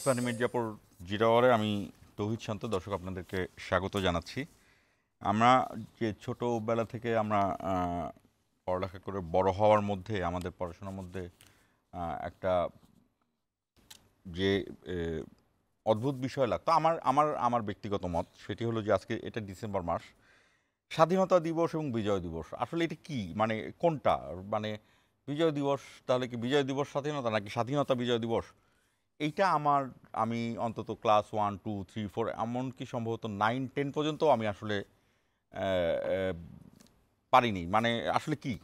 ইস্পাহানি মির্জাপুর জিরাওয়ারে আমি তৌহিদ শান্ত। দর্শক আপনাদেরকে স্বাগত জানাচ্ছি। আমরা যে ছোটোবেলা থেকে আমরা পড়ালেখা করে বড় হওয়ার মধ্যে আমাদের পড়াশোনার মধ্যে একটা যে অদ্ভুত বিষয় লাগতো, আমার আমার আমার ব্যক্তিগত মত সেটি হলো যে আজকে এটা ডিসেম্বর মাস, স্বাধীনতা দিবস এবং বিজয় দিবস। আসলে এটা কি, মানে কোনটা, মানে বিজয় দিবস তাহলে কি বিজয় দিবস স্বাধীনতা, নাকি স্বাধীনতা বিজয় দিবস? এইটা আমি অন্তত ক্লাস 1, 2, 3, 4 এমনকি সম্ভবত 9, 10 পর্যন্ত আমি আসলে পারিনি। মানে আসলে কি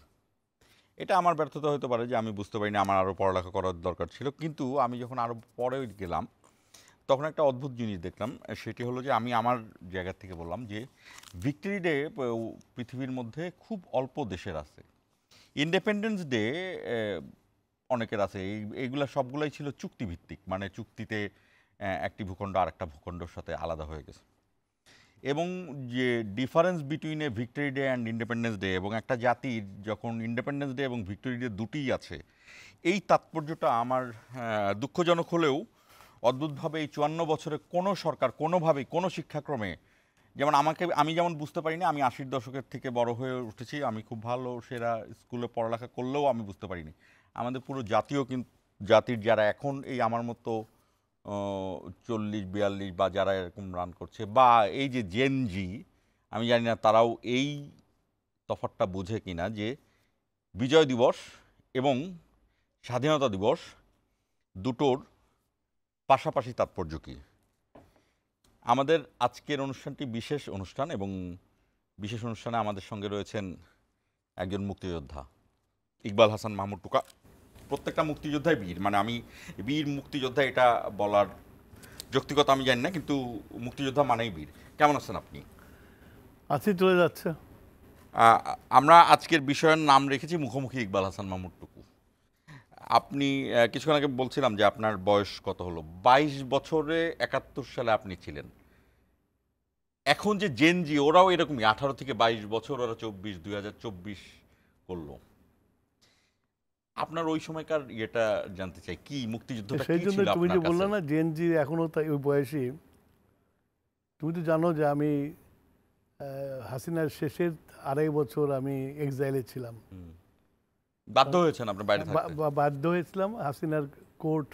এটা আমার ব্যর্থতা হতে পারে যে আমি বুঝতে পারিনি, আমার আরও পড়ালেখা করার দরকার ছিল। কিন্তু আমি যখন আরও পরে গেলাম তখন একটা অদ্ভুত জিনিস দেখলাম। সেটি হলো যে আমি আমার জায়গা থেকে বললাম যে ভিক্টরি ডে পৃথিবীর মধ্যে খুব অল্প দেশের আছে, ইন্ডিপেন্ডেন্স ডে অনেকের আছে, এইগুলো সবগুলোই ছিল চুক্তিভিত্তিক, মানে চুক্তিতে একটি ভূখণ্ড আরেকটা ভূখণ্ডের সাথে আলাদা হয়ে গেছে। এবং যে difference between A victory day and independence day, এবং একটা জাতির যখন ইন্ডিপেন্ডেন্স ডে এবং ভিক্টরি ডে দুটিই আছে, এই তাৎপর্যটা আমার দুঃখজনক হলেও অদ্ভুতভাবে এই 54 বছরে কোনো সরকার কোনোভাবেই কোনো শিক্ষাক্রমে, যেমন আমি যেমন বুঝতে পারিনি, আমি 80-র দশকের থেকে বড় হয়ে উঠেছি, আমি খুব ভালো সেরা স্কুলে পড়ালেখা করলেও আমি বুঝতে পারিনি আমাদের পুরো জাতির যারা এখন এই আমার মতো 40-42 বা যারা এরকম রান করছে, বা এই যে জেনজি, আমি জানি না তারাও এই তফাৎটা বুঝে কিনা যে বিজয় দিবস এবং স্বাধীনতা দিবস দুটোর পাশাপাশি তাৎপর্য কী। আমাদের আজকের অনুষ্ঠানটি বিশেষ অনুষ্ঠান, এবং বিশেষ অনুষ্ঠানে আমাদের সঙ্গে রয়েছেন একজন মুক্তিযোদ্ধা, ইকবাল হাসান মাহমুদ টুকা। প্রত্যেকটা মুক্তিযোদ্ধাই বীর, মানে আমি বীর মুক্তিযোদ্ধা এটা বলার যৌক্তিকতা আমি জানি না, কিন্তু মুক্তিযোদ্ধা মানেই বীর। কেমন আছেন আপনি? আছি, চলে যাচ্ছে। আমরা আজকের বিষয়ের নাম রেখেছি মুখোমুখি ইকবাল হাসান মাহমুদ টুকু। আপনি কিছুক্ষণ আগে বলছিলাম যে আপনার বয়স কত হলো, 22 বছরে 71 সালে আপনি ছিলেন। এখন যে জেনজি ওরাও এরকমই, 18 থেকে 22 বছর, ওরা 2024 করলো। আপনার ওই সময়কার ইয়েটা জানতে চাই, কি মুক্তিযুদ্ধটা সেই কি জন্য ছিল তুমি যে আপনার বললে কাছে? না জেনজি এখনো তাই ওই বয়সী। তুমি তো জানো যে আমি হাসিনার শেষের 2.5 বছর আমি এক্সাইলে ছিলাম। বাধ্য হয়েছেন আপনার বাইরে থাকতে? বাধ্য হয়েছিলাম। হাসিনার কোর্ট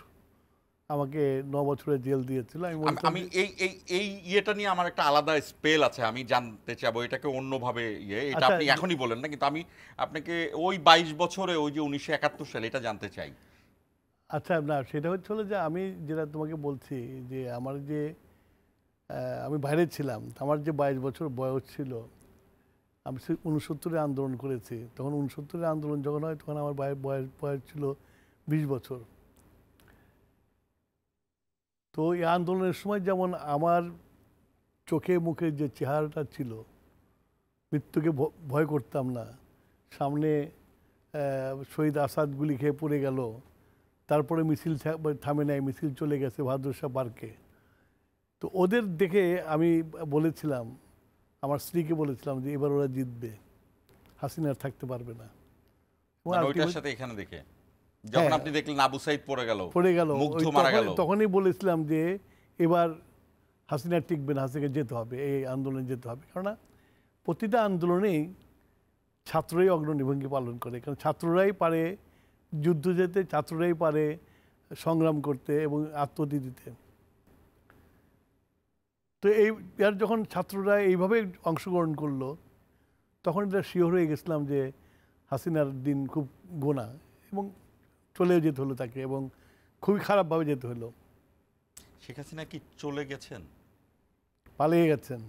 আমাকে 9 বছরের জেল দিয়েছিল। আমি এই ইয়েটা নিয়ে আমার একটা আলাদা স্পেল আছে, আমি জানতে চাবো এটাকে অন্যভাবে এটা আচ্ছা, আপনি এখনই বলেন না, কিন্তু আমি আপনাকে ওই 22 বছরে ওই যে 1971 সালে এটা জানতে চাই। আচ্ছা, না সেটা হচ্ছিল যে আমি যেটা তোমাকে বলছি যে আমার যে আমি বাইরে ছিলাম, আমার যে 22 বছর বয়স ছিল, আমি 69-এ আন্দোলন করেছি। তখন 69-এর আন্দোলন যখন হয় তখন আমার বয়স ছিল 20 বছর। তো এই আন্দোলনের সময় যেমন আমার চোখে মুখে যে চেহারাটা ছিল, মৃত্যুকে ভয় করতাম না। সামনে শহীদ আসাদ গুলি খেয়ে পড়ে গেল, তারপরে মিছিল থামে নাই, মিছিল চলে গেছে ভাদ্রসা পার্কে। তো ওদের দেখে আমি বলেছিলাম, আমার স্ত্রীকে বলেছিলাম যে এবার ওরা জিতবে, হাসিনার থাকতে পারবে না। ওইটার সাথে এখানে দেখে যখন আপনি দেখলেন আবু সাইদ পড়ে গেল, মুগ্ধ মারা গেল, তখনই বলেছিলাম যে এবার হাসিনা টিকবে না, হাসিনাকে যেতে হবে, এই আন্দোলনে যেতে হবে। কেননা প্রতিটা আন্দোলনেই ছাত্ররাই অগ্রণী ভূমিকা পালন করে, কারণ ছাত্ররাই পারে যুদ্ধ যেতে, ছাত্ররাই পারে সংগ্রাম করতে এবং আত্মহতি দিতে। তো এর যখন ছাত্ররা এইভাবে অংশগ্রহণ করলো, তখন এটা শিওর হয়ে গেছিলাম যে হাসিনার দিন খুব গোনা, এবং চলেও যেতে হলো তাকে, এবং খুবই খারাপভাবে যেতে হলো। শেখ হাসিনা কি চলে গেছেন? পালিয়ে গেছেন।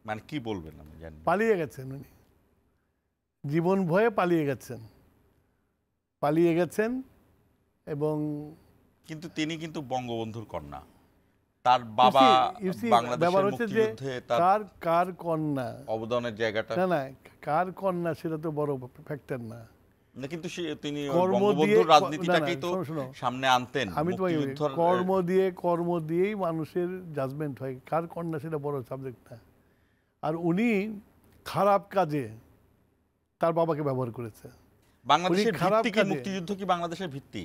মানে কি বলবেন আমি জানি। পালিয়ে গেছেন, উনি জীবন ভয়ে পালিয়ে গেছেন। এবং কিন্তু তিনি কিন্তু বঙ্গবন্ধুর কন্যা, তার বাবা বাংলাদেশের মুক্তিযুদ্ধে তার কার কন্যা অবদানের জায়গাটা, না কার কন্যা সেটা তো বড় ফ্যাক্টর না, কিন্তু তিনি বঙ্গবন্ধুর রাজনীতিটাকেই তো সামনে আনতেন। আমি তো কর্ম দিয়েই মানুষের জাজমেন্ট হয়, কার কন্যা সেটা বড় সাবজেক্ট না। আর উনি খারাপ কাজে তার বাবাকে ব্যবহার করেছে। বাংলাদেশের ভিত্তি কি মুক্তিযুদ্ধ, কি বাংলাদেশের ভিত্তি?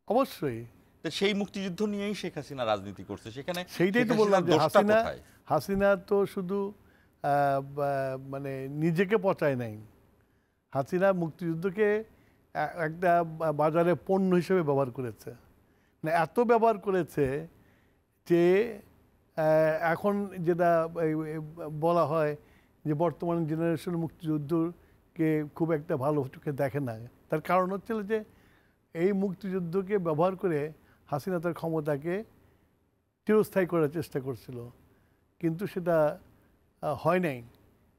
অবশ্যই তো সেই মুক্তিযুদ্ধ নিয়েই শেখ হাসিনা রাজনীতি করছে, সেখানে সেইটাই শেখ তো বললাম হাসিনার যে দোষটা হাসিনা কোথায়? হাসিনা তো শুধু মানে নিজেকে পচায় নাই। হাসিনা মুক্তিযুদ্ধকে একটা বাজারে পণ্য হিসেবে ব্যবহার করেছে, না এত ব্যবহার করেছে যে এখন যেটা বলা হয় যে বর্তমান জেনারেশন মুক্তিযুদ্ধকে খুব একটা ভালো চোখে দেখে না। তার কারণ হচ্ছিল যে এই মুক্তিযুদ্ধকে ব্যবহার করে হাসিনা তার ক্ষমতাকে চিরস্থায়ী করার চেষ্টা করছিল, কিন্তু সেটা হয় নাই।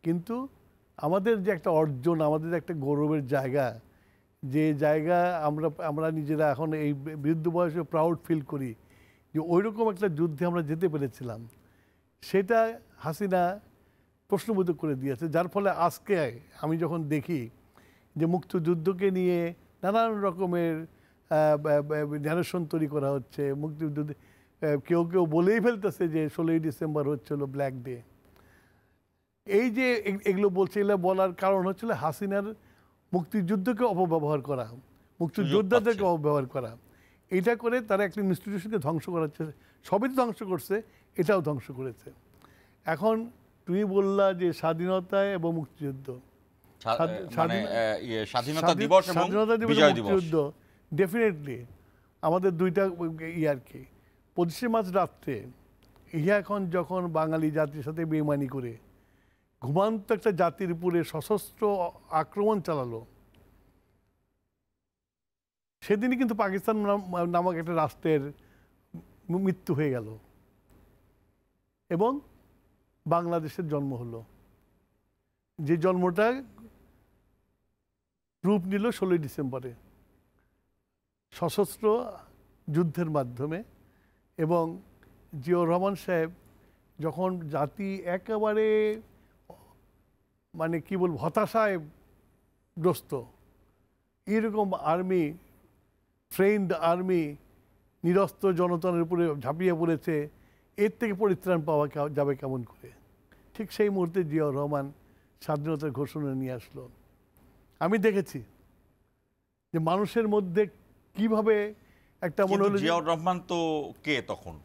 কিন্তু আমাদের যে একটা অর্জন, আমাদের যে একটা গৌরবের জায়গা, যে জায়গা আমরা নিজেরা এখন এই বৃদ্ধ বয়সে প্রাউড ফিল করি যে ওইরকম একটা যুদ্ধে আমরা যেতে পেরেছিলাম, সেটা হাসিনা প্রশ্নবোধ করে দিয়েছে। যার ফলে আজকে আমি যখন দেখি যে মুক্তিযুদ্ধকে নিয়ে নানান রকমের ন্যারেশন তৈরি করা হচ্ছে, মুক্তিযুদ্ধ কেউ কেউ বলেই ফেলতেছে যে 16ই ডিসেম্বর হচ্ছিল ব্ল্যাক ডে। এই যে এগুলো বলছে, এগুলো বলার কারণ হচ্ছিল হাসিনার মুক্তিযুদ্ধকে অপব্যবহার করা, মুক্তিযোদ্ধাদেরকে অপব্যবহার করা। এটা করে তারা একটা ইনস্টিটিউশনকে ধ্বংস করার চেষ্টা, সবই তো ধ্বংস করছে, এটাও ধ্বংস করেছে। এখন তুমি বললা যে স্বাধীনতায় এবং মুক্তিযুদ্ধ, স্বাধীনতা দিবস এবং বিজয় দিবস, মুক্তিযুদ্ধ ডেফিনেটলি আমাদের দুইটা আর কি। 25শে মার্চ রাত্রে ইহা এখন যখন বাঙালি জাতির সাথে বেইমানি করে ঘুমান্ত একটা জাতির উপরে সশস্ত্র আক্রমণ চালালো, সেদিনই কিন্তু পাকিস্তান নামক একটা রাষ্ট্রের মৃত্যু হয়ে গেল এবং বাংলাদেশের জন্ম হলো, যে জন্মটা রূপ নিল 16ই ডিসেম্বরে সশস্ত্র যুদ্ধের মাধ্যমে। এবং জিয়াউর রহমান সাহেব যখন জাতি একেবারে মানে কি বলবো হতাশায় গ্রস্ত, এরকম আর্মি, ট্রেন্ড আর্মি নিরস্ত্র জনতার উপরে ঝাঁপিয়ে পড়েছে, এর থেকে পরিত্রাণ পাওয়া যাবে কেমন করে? ঠিক সেই মুহূর্তে জিয়াউর রহমান স্বাধীনতার ঘোষণা নিয়ে আসলো। আমি দেখেছি যে মানুষের মধ্যে কিভাবে একটা মনে হলো। জিয়াউর রহমান তো কে তখন?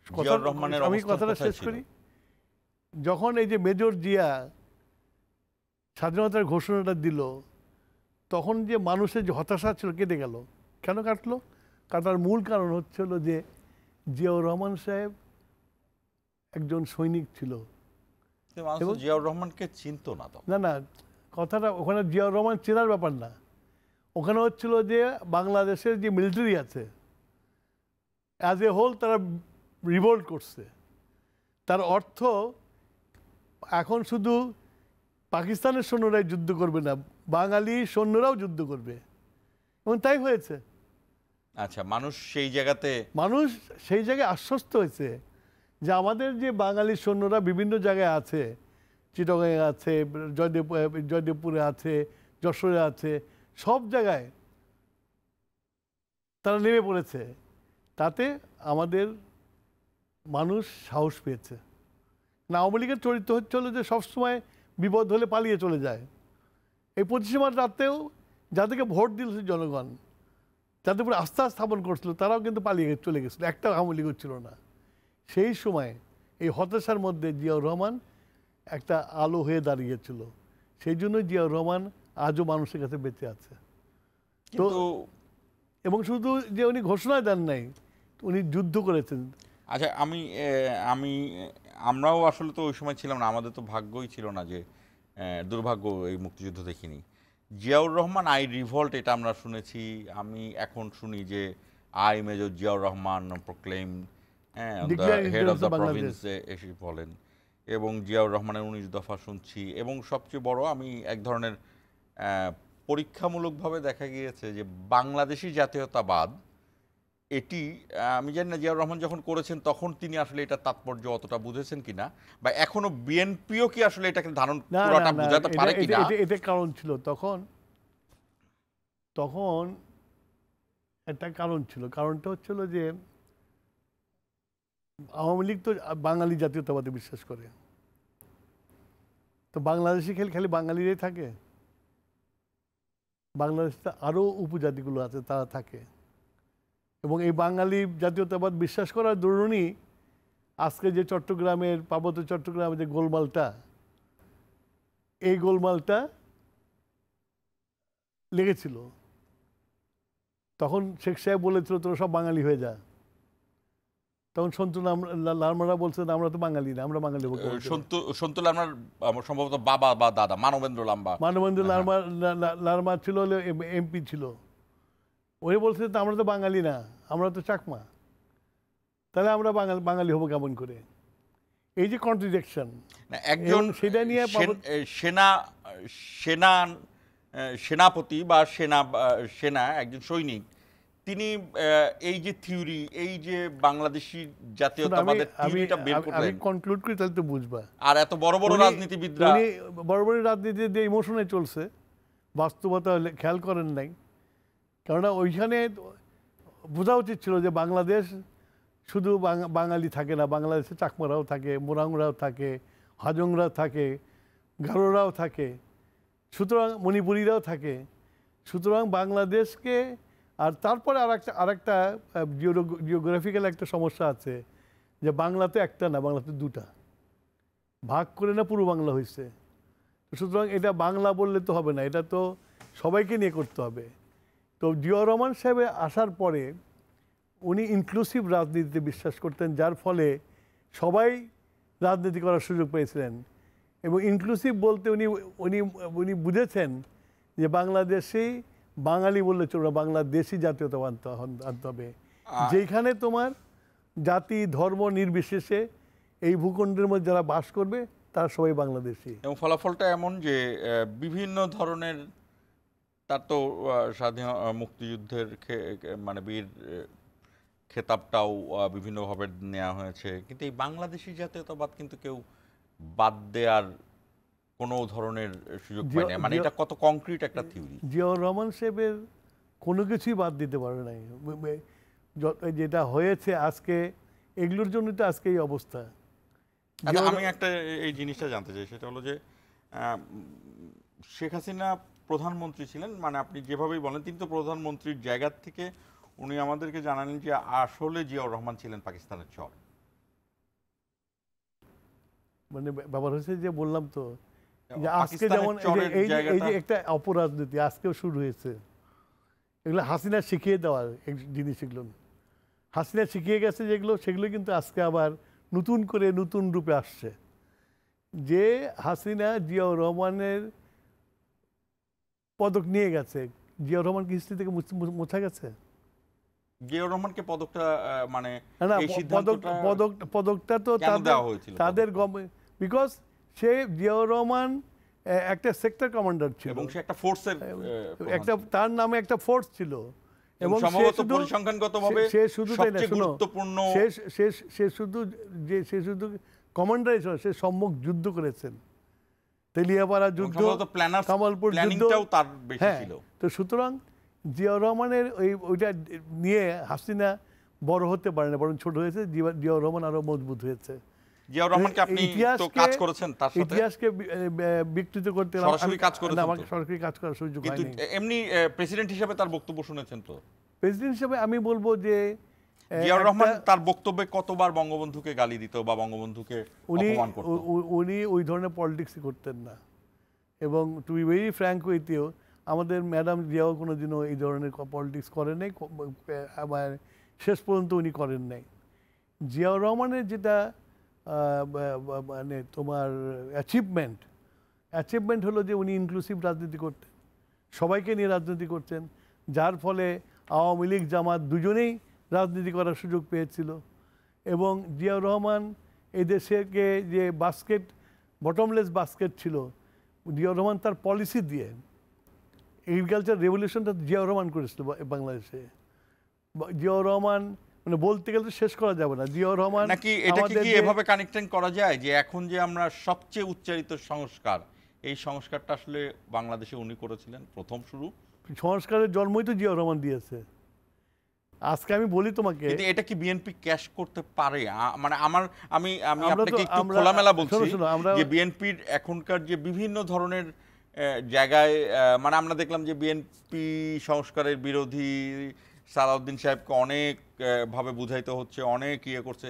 জিয়াউর রহমানের আমি কথাটা শেষ করি। যখন এই যে মেজর জিয়া স্বাধীনতার ঘোষণাটা দিল, তখন যে মানুষের যে হতাশা ছিল কেটে গেল। কেন কাটলো? কাটার মূল কারণ হচ্ছিল যে জিয়াউর রহমান সাহেব একজন সৈনিক ছিল। জিয়াউর রহমানকে চিনতো না তো। না, কথাটা ওখানে জিয়াউর রহমান চেনার ব্যাপার না, ওখানে হচ্ছিল যে বাংলাদেশের যে মিলিটারি আছে অ্যাজ এ হোল তারা রিভোল্ট করছে। তার অর্থ এখন শুধু পাকিস্তানের সৈন্যরাই যুদ্ধ করবে না, বাঙালি সৈন্যরাও যুদ্ধ করবে, এবং তাই হয়েছে। আচ্ছা, মানুষ সেই জায়গায় আশ্বস্ত হয়েছে যে আমাদের যে বাঙালি সৈন্যরা বিভিন্ন জায়গায় আছে, চিটাগাঁয়ে আছে, জয়দেবপুরে আছে, যশোরে আছে, সব জায়গায় তারা নেমে পড়েছে। তাতে আমাদের মানুষ সাহস পেয়েছে। না, আওয়ামী লীগের চরিত্র হচ্ছিল যে সবসময় বিপদ হলে পালিয়ে চলে যায়। এই 25শে মার্চ রাতেও যাদেরকে ভোট দিল জনগণ, যাদের উপরে আস্থা স্থাপন করছিল, তারাও কিন্তু পালিয়ে চলে গেছিল, একটা আওয়ামী লীগও ছিল না। সেই সময় এই হতাশার মধ্যে জিয়াউর রহমান একটা আলো হয়ে দাঁড়িয়েছিল। সেই জন্য জিয়াউর রহমান আজও মানুষের কাছে বেঁচে আছে। তো এবং শুধু যে উনি ঘোষণা দেন নাই, উনি যুদ্ধ করেছেন। আচ্ছা, আমরাও আসলে তো ওই সময় ছিলাম না, আমাদের তো ভাগ্যই ছিল না, যে দুর্ভাগ্য এই মুক্তিযুদ্ধ দেখিনি। জিয়াউর রহমান আই রিভল্ট, এটা আমরা শুনেছি। আমি এখন শুনি যে I major Ziaur Rahman proclaim head of the Province এসে বলেন, এবং জিয়াউর রহমানের 19 দফা শুনছি। এবং সবচেয়ে বড়, আমি এক ধরনের পরীক্ষামূলকভাবে দেখা গিয়েছে যে বাংলাদেশি জাতীয়তাবাদ, এটি আমি জানি না জিয়াউর রহমান যখন করেছেন তখন তিনি আসলে এটা তাৎপর্য অতটা বুঝেছেন কিনা, বা এখনো বিএনপিও কি আসলে এটাকে ধারণ পুরোটা বোঝাতে পারে কিনা। এটা কারণ ছিল তখন একটা কারণ ছিল। কারণটা হচ্ছিল যে আওয়ামী লীগ তো বাঙালি জাতীয়তাবাদে বিশ্বাস করে, তো বাংলাদেশি খালি বাঙালিরাই থাকে, বাংলাদেশে আরো উপজাতিগুলো আছে তারা থাকে। এবং এই বাঙালি জাতীয়তাবাদ বিশ্বাস করার দরুনই আজকে যে চট্টগ্রামের পার্বত্য চট্টগ্রামের যে গোলমালটা, এই গোলমালটা লেগেছিল। তখন শেখ সাহেব বলেছিল তোরা সব বাঙালি হয়ে যা। তখন সন্তু লারমারা বলছেন আমরা তো বাঙালি না, আমরা বাঙালি হবো। সন্তু লারমার সম্ভবত বাবা বা দাদা মানবেন্দ্র লারমা ছিল, এমপি ছিল। ওই বলছে আমরা তো বাঙালি না, আমরা তো চাকমা, তাহলে আমরা বাঙালি হবো কেমন করে? এই যে কন্ট্রাডিকশন, একজন সেটা নিয়ে সেনাপতি বা সেনা একজন সৈনিক, তিনি এই যে থিওরি, এই যে বাংলাদেশি জাতীয়তাবাদের থিওরিটা বের করলেন, আমি কনক্লুড করি তাহলে তো বুঝবা। আর এত বড় বড় রাজনীতিবিদরা বড় বড় রাজনীতি দিয়ে ইমোশনে চলছে, বাস্তবতা খেয়াল করেন নাই। কেননা ওইখানে বোঝা উচিত ছিল যে বাংলাদেশ শুধু বাঙালি থাকে না, বাংলাদেশে চাকমারাও থাকে, মোরাংরাও থাকে, হাজংরাও থাকে, গারোরাও থাকে, সুতরাং মণিপুরীরাও থাকে। সুতরাং বাংলাদেশকে, আর তারপরে আরেকটা জিওগ্রাফিক্যাল একটা সমস্যা আছে যে বাংলা তো একটা না, বাংলা তো দুটা, ভাগ করে না পুরো বাংলা হয়েছে। সুতরাং এটা বাংলা বললে তো হবে না, এটা তো সবাইকে নিয়ে করতে হবে। তো জিয়াউর রহমান সাহেব আসার পরে উনি ইনক্লুসিভ রাজনীতিতে বিশ্বাস করতেন, যার ফলে সবাই রাজনীতি করার সুযোগ পেয়েছিলেন। এবং ইনক্লুসিভ বলতে উনি উনি উনি বুঝেছেন যে বাংলাদেশেই বাঙালি বললে চলবে, বাংলাদেশি জাতীয়তাবাদ আনতে হবে, যেখানে তোমার জাতি ধর্ম নির্বিশেষে এই ভূখণ্ডের মধ্যে যারা বাস করবে তারা সবাই বাংলাদেশি। এবং ফলাফলটা এমন যে বিভিন্ন ধরনের, তার তো স্বাধীন মুক্তিযুদ্ধের মানে বীর খেতাবটাও বিভিন্নভাবে নেওয়া হয়েছে, কিন্তু এই বাংলাদেশি জাতীয়তাবাদ কিন্তু কেউ বাদ দেওয়ার কোনো ধরনের সুযোগ পায় না। মানে এটা কত কংক্রিট একটা থিওরি। জিয়াউর রহমান সাহেবের কোনো কিছুই বাদ দিতে পারে নাই। যেটা হয়েছে আজকে, এগুলোর জন্য তো আজকে এই অবস্থা। আমি একটা এই জিনিসটা জানতে চাই, সেটা হলো যে শেখ হাসিনা প্রধানমন্ত্রী ছিলেন, মানে আপনি যেভাবেই বলেন, তিনি তো প্রধানমন্ত্রীর জায়গা থেকে উনি আমাদেরকে জানালেন যে আসলে জিয়াউর রহমান ছিলেন পাকিস্তানের চর। মানে ব্যাপার হচ্ছে যে বললাম তো যে আজকে যেমন এই যে একটা অপরাজনীতি আজকেও শুরু হয়েছে, এগুলো হাসিনা শিখিয়ে দেওয়ার জিনিস, এগুলো হাসিনা শিখিয়ে গেছে যেগুলো, সেগুলো কিন্তু আজকে আবার নতুন করে নতুন রূপে আসছে। যে হাসিনা জিয়াউর রহমানের পদক নিয়ে গেছে, জিয়াউর রহমান কি হিস্ট্রি থেকে মোছা গেছে? জিয়াউর রহমানকে পদকটা মানে পদকটা তো তাদের বিকজ সে জিয়াউর রহমান একটা সেক্টর কমান্ডার ছিল এবং সে একটা ফোর্সের একটা, তার নামে একটা ফোর্স ছিল, এবং পরিসংখ্যানগতভাবে সে শুধু গুরুত্বপূর্ণ, সে শুধু কমান্ডার ছিল, সে সম্মুখ যুদ্ধ করেছেন, তেলিয়াপাড়া যুদ্ধ, কামালপুর যুদ্ধ, তার বেশি ছিল। তো সুতরাং জিয়াউর রহমানের ওইটা নিয়ে হাসিনা বড় হতে পারে না, বরং ছোট হয়েছে। জিয়াউর রহমান আরো মজবুত হয়েছে। জিয়াউর রহমানকে আপনি তো কাজ করেছেন, তার সাথে ইতিহাসকে বিকৃত করতে সরাসরি কাজ করেছেন, আমাকে সরাসরি কাজ করার সুযোগ হয়নি। কিন্তু এমনি প্রেসিডেন্ট হিসেবে তার বক্তব্য শুনেছেন তো? প্রেসিডেন্ট হিসেবে আমি বলবো যে জিয়াউর রহমান তার বক্তব্যে কতবার বঙ্গবন্ধুকে গালি দিত বা বঙ্গবন্ধুকে অপমান করত? উনি ওই ধরনের পলিটিক্সই করতেন না। এবং to be very frank with you, আমাদের ম্যাডাম জিয়াও কোনোদিনও এই ধরনের পলিটিক্স করেন নাই, আবার শেষ পর্যন্ত উনি করেন নাই। জিয়াউর রহমানের যেটা মানে তোমার অ্যাচিভমেন্ট হলো যে উনি ইনক্লুসিভ রাজনীতি করতেন, সবাইকে নিয়ে রাজনীতি করতেন, যার ফলে আওয়ামী লীগ জামাত দুজনেই রাজনীতি করার সুযোগ পেয়েছিল। এবং জিয়াউর রহমান এই দেশকে যে বটমলেস বাস্কেট ছিল, জিয়াউর রহমান তার পলিসি দিয়ে, এগ্রিকালচার রেভলিউশনটা জিয়াউর রহমান করেছিল বাংলাদেশে। জিয়াউর রহমান মানে বলতে গেলে শেষ করা যাবে না। জিয়াউর রহমান নাকি এটাকে কি এভাবে কানেক্টিং করা যায় যে এখন যে আমরা সবচেয়ে উচ্চারিত সংস্কার, এই সংস্কারটা আসলে বাংলাদেশে উনি করেছিলেন প্রথম শুরু? সংস্কারের জন্মই তো জিয়াউর রহমান দিয়েছে। আজকে আমি বলি তোমাকে, এটা কি বিএনপি ক্যাশ করতে পারে? মানে আমি আপনাকে একটু খোলামেলা বলছি যে বিএনপির এখনকার যে বিভিন্ন ধরনের জায়গায়, মানে আমরা দেখলাম যে বিএনপি সংস্কারের বিরোধী, সালাউদ্দিন সাহেবকে অনেক ভাবে বুঝাইতে হচ্ছে, অনেক করছে।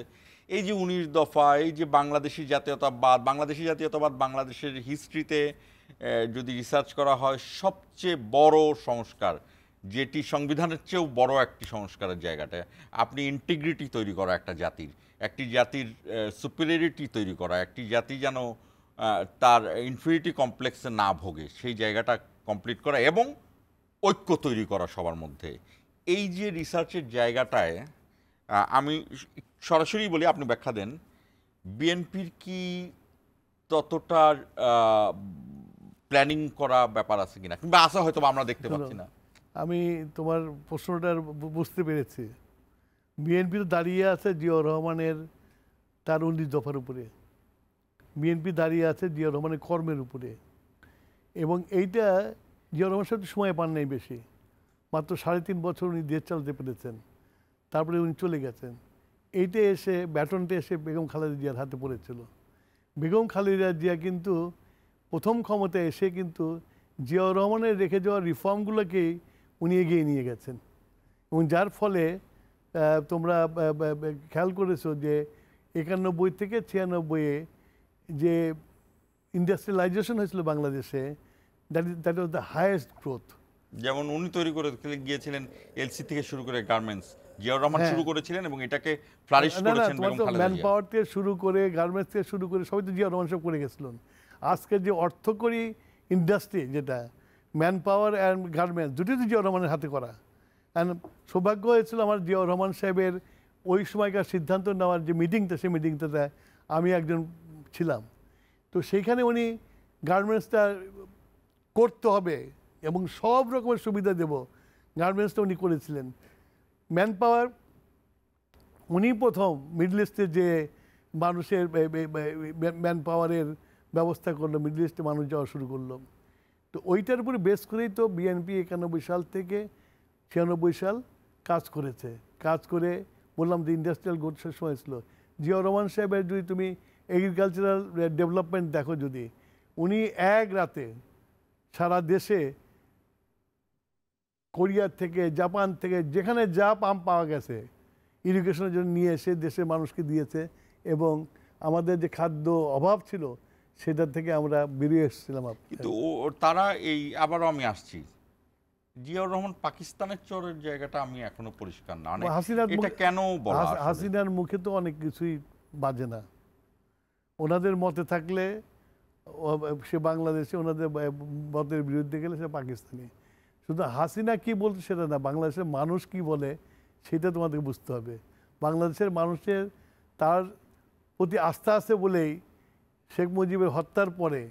এই যে 19 দফা, এই যে বাংলাদেশি জাতীয়তাবাদ, বাংলাদেশের হিস্ট্রিতে যদি রিসার্চ করা হয় সবচেয়ে বড় সংস্কার, যেটি সংবিধানের চেয়েও বড় একটি সংস্কারের জায়গাটা, আপনি ইন্টিগ্রিটি তৈরি করা একটি জাতির সুপিরিয়রিটি তৈরি করা, একটি জাতি যেন তার ইনফিরিটি কমপ্লেক্সে না ভোগে, সেই জায়গাটা কমপ্লিট করা এবং ঐক্য তৈরি করা সবার মধ্যে। এই যে রিসার্চের জায়গাটায় আমি সরাসরি বলি, আপনি ব্যাখ্যা দেন, বিএনপির কি ততটা প্ল্যানিং করা ব্যাপার আছে কিনা, কিংবা আসা হয়তো আমরা দেখতে পাচ্ছি না? আমি তোমার প্রশ্নটা বুঝতে পেরেছি। বিএনপি তো দাঁড়িয়ে আছে জিয়াউর রহমানের তার 19 দফার উপরে, বিএনপি দাঁড়িয়ে আছে জিয়াউর রহমানের কর্মের উপরে, এবং এইটা জিয়াউর রহমান সাহেব সময় পান নাই বেশি, মাত্র 3.5 বছর উনি দেশ চালাতে পেরেছেন, তারপরে উনি চলে গেছেন। এইটা এসে ব্যাটনটা এসে বেগম খালেদা জিয়ার হাতে পড়েছিল। বেগম খালেদা জিয়া কিন্তু প্রথম ক্ষমতায় এসে কিন্তু জিয়াউর রহমানের রেখে যাওয়া রিফর্মগুলোকেই উনি এগিয়ে নিয়ে গেছেন, এবং যার ফলে তোমরা খেয়াল করেছো যে 91 থেকে 96-এ যে ইন্ডাস্ট্রিয়ালাইজেশন হয়েছিল বাংলাদেশে, that was the highest growth. যেমন উনি তৈরি করে গিয়েছিলেন এলসি থেকে শুরু করে গার্মেন্টস, জিয়াউর রহমান শুরু করেছিলেন এবং এটাকে ফ্লারিশ করেছেন বেগম খালেদা জিয়া। ম্যান পাওয়ার থেকে শুরু করে গার্মেন্টস থেকে শুরু করে সবই তো জিয়াউর রহমান সাহেব করে গেছিলেন। আজকে যে অর্থকরী ইন্ডাস্ট্রি, যেটা ম্যান পাওয়ার অ্যান্ড গার্মেন্টস, দুটোই তো জিয়াউর রহমানের হাতে করা। অ্যান্ড সৌভাগ্য হয়েছিল আমার জিয়াউর রহমান সাহেবের ওই সময়কার সিদ্ধান্ত নেওয়ার যে মিটিংটা, সেই মিটিংটাতে আমি একজন ছিলাম। তো সেইখানে উনি গার্মেন্টসটা করতে হবে এবং সব রকমের সুবিধা দেব, গার্মেন্টসটা উনি করেছিলেন। ম্যান পাওয়ার উনি প্রথম মিডল ইস্টে যে মানুষের ম্যান পাওয়ারের ব্যবস্থা করলো, মিডল ইস্টে মানুষ যাওয়া শুরু করলো। তো ওইটার উপরে বেস করেই তো বিএনপি 91 সাল থেকে 96 সাল কাজ করেছে। কাজ করে বললাম যে ইন্ডাস্ট্রিয়াল গ্রোথ শেষ হয়েছিল। জিয়াউর রহমান সাহেবের যদি তুমি এগ্রিকালচারাল ডেভেলপমেন্ট দেখো, যদি উনি এক রাতে সারা দেশে কোরিয়া থেকে, জাপান থেকে, যেখানে যা পাম্প পাওয়া গেছে ইরিগেশনের জন্য নিয়ে এসে দেশের মানুষকে দিয়েছে, এবং আমাদের যে খাদ্য অভাব ছিল সেটা থেকে আমরা বেরিয়ে এসেছিলাম। কিন্তু তারা আবারও আমি আসছি, জিয়াউর রহমান পাকিস্তানের চরের জায়গাটা আমি এখনো পরিষ্কার না, এটা কেন বলা? হাসিনার মুখে তো অনেক কিছুই বাজে না, ওনাদের মতে থাকলে সে বাংলাদেশে, ওনাদের মতের বিরুদ্ধে গেলে সে পাকিস্তানি। শুধু হাসিনা কি বলছে সেটা না, বাংলাদেশের মানুষ কি বলে সেটা তোমাদেরকে বুঝতে হবে। বাংলাদেশের মানুষের তার প্রতি আস্থা আছে বলেই শেখ মুজিবের হত্যার পরে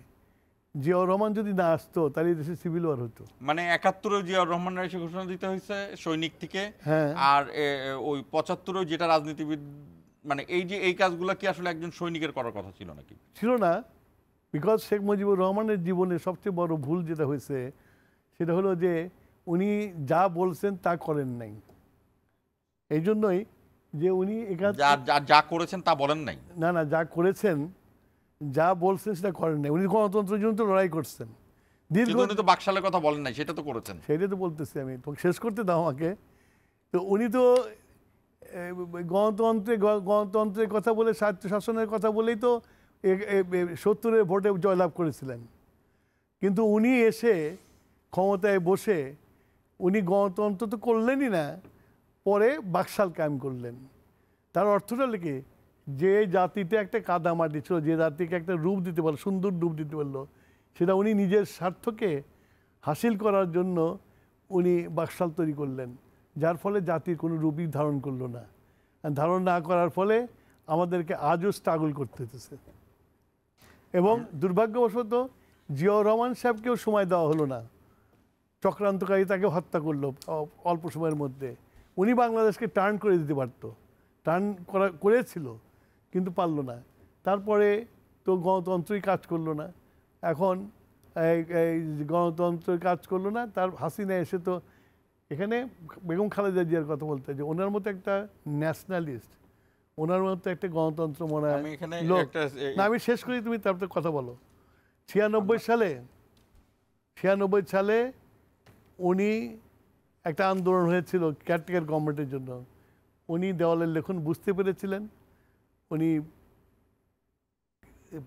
জিয়াউর রহমান যদি না আসতো তাহলে দেশে সিভিল ওয়ার হতো। মানে 71-এ জিয়াউর রহমানের এসে ঘোষণা দিতে হয়েছে সৈনিক থেকে, আর ওই 75-এও যেটা রাজনীতিবিদ, মানে এই কাজগুলো কি আসলে একজন সৈনিকের করার কথা ছিল নাকি? ছিল না, বিকজ শেখ মুজিবুর রহমানের জীবনে সবচেয়ে বড় ভুল যেটা হয়েছে সেটা হলো যে উনি যা বলছেন তা করেন নাই। এই জন্যই যে উনি যা করেছেন তা বলেন নাই, না যা করেছেন, যা বলছেন সেটা করেন নাই। উনি গণতন্ত্রের জন্য তো লড়াই করছেন দীর্ঘ। উনি তো বাকশালের কথা বলেন নাই, সেটা তো করেছেন। সেটাই তো বলতেছি, আমি শেষ করতে দাও আমাকে। তো উনি তো গণতন্ত্রের কথা বলে, স্বায়ত্ত শাসনের কথা বলেই তো 70-এর ভোটে জয়লাভ করেছিলেন। কিন্তু উনি এসে ক্ষমতায় বসে উনি গণতন্ত্র তো করলেনই না, পরে বাকশাল কায়েম করলেন। তার অর্থটা কি, যে জাতিতে একটা কাদামাটি ছিল, যে জাতিকে একটা রূপ দিতে পারলো, সুন্দর রূপ দিতে পারলো, সেটা উনি নিজের স্বার্থকে হাসিল করার জন্য উনি বাকশাল তৈরি করলেন, যার ফলে জাতির কোনো রূপই ধারণ করলো না। ধারণ না করার ফলে আমাদেরকে আজও স্ট্রাগল করতে হতেছে। এবং দুর্ভাগ্যবশত জিয়াউর রহমান সাহেবকেও সময় দেওয়া হলো না, চক্রান্তকারী তাকে হত্যা করলো অল্প সময়ের মধ্যে। উনি বাংলাদেশকে টার্ন করে দিতে পারতো, টার্ন করেছিল কিন্তু পারলো না। তারপরে তো গণতন্ত্রই কাজ করলো না। এখন এই গণতন্ত্রের কাজ করলো না, তার হাসিনা এসে তো এখানে বেগম খালেদা জিয়ার কথা বলতে, যে ওনার মতো একটা ন্যাশনালিস্ট, ওনার মতো একটা গণতন্ত্র মনে হয় লোক না। আমি শেষ করি, তুমি তারপরে কথা বলো। 96 সালে উনি একটা আন্দোলন হয়েছিল কেয়ারটেকার গভর্নমেন্টের জন্য, উনি দেওয়ালের লেখন বুঝতে পেরেছিলেন, উনি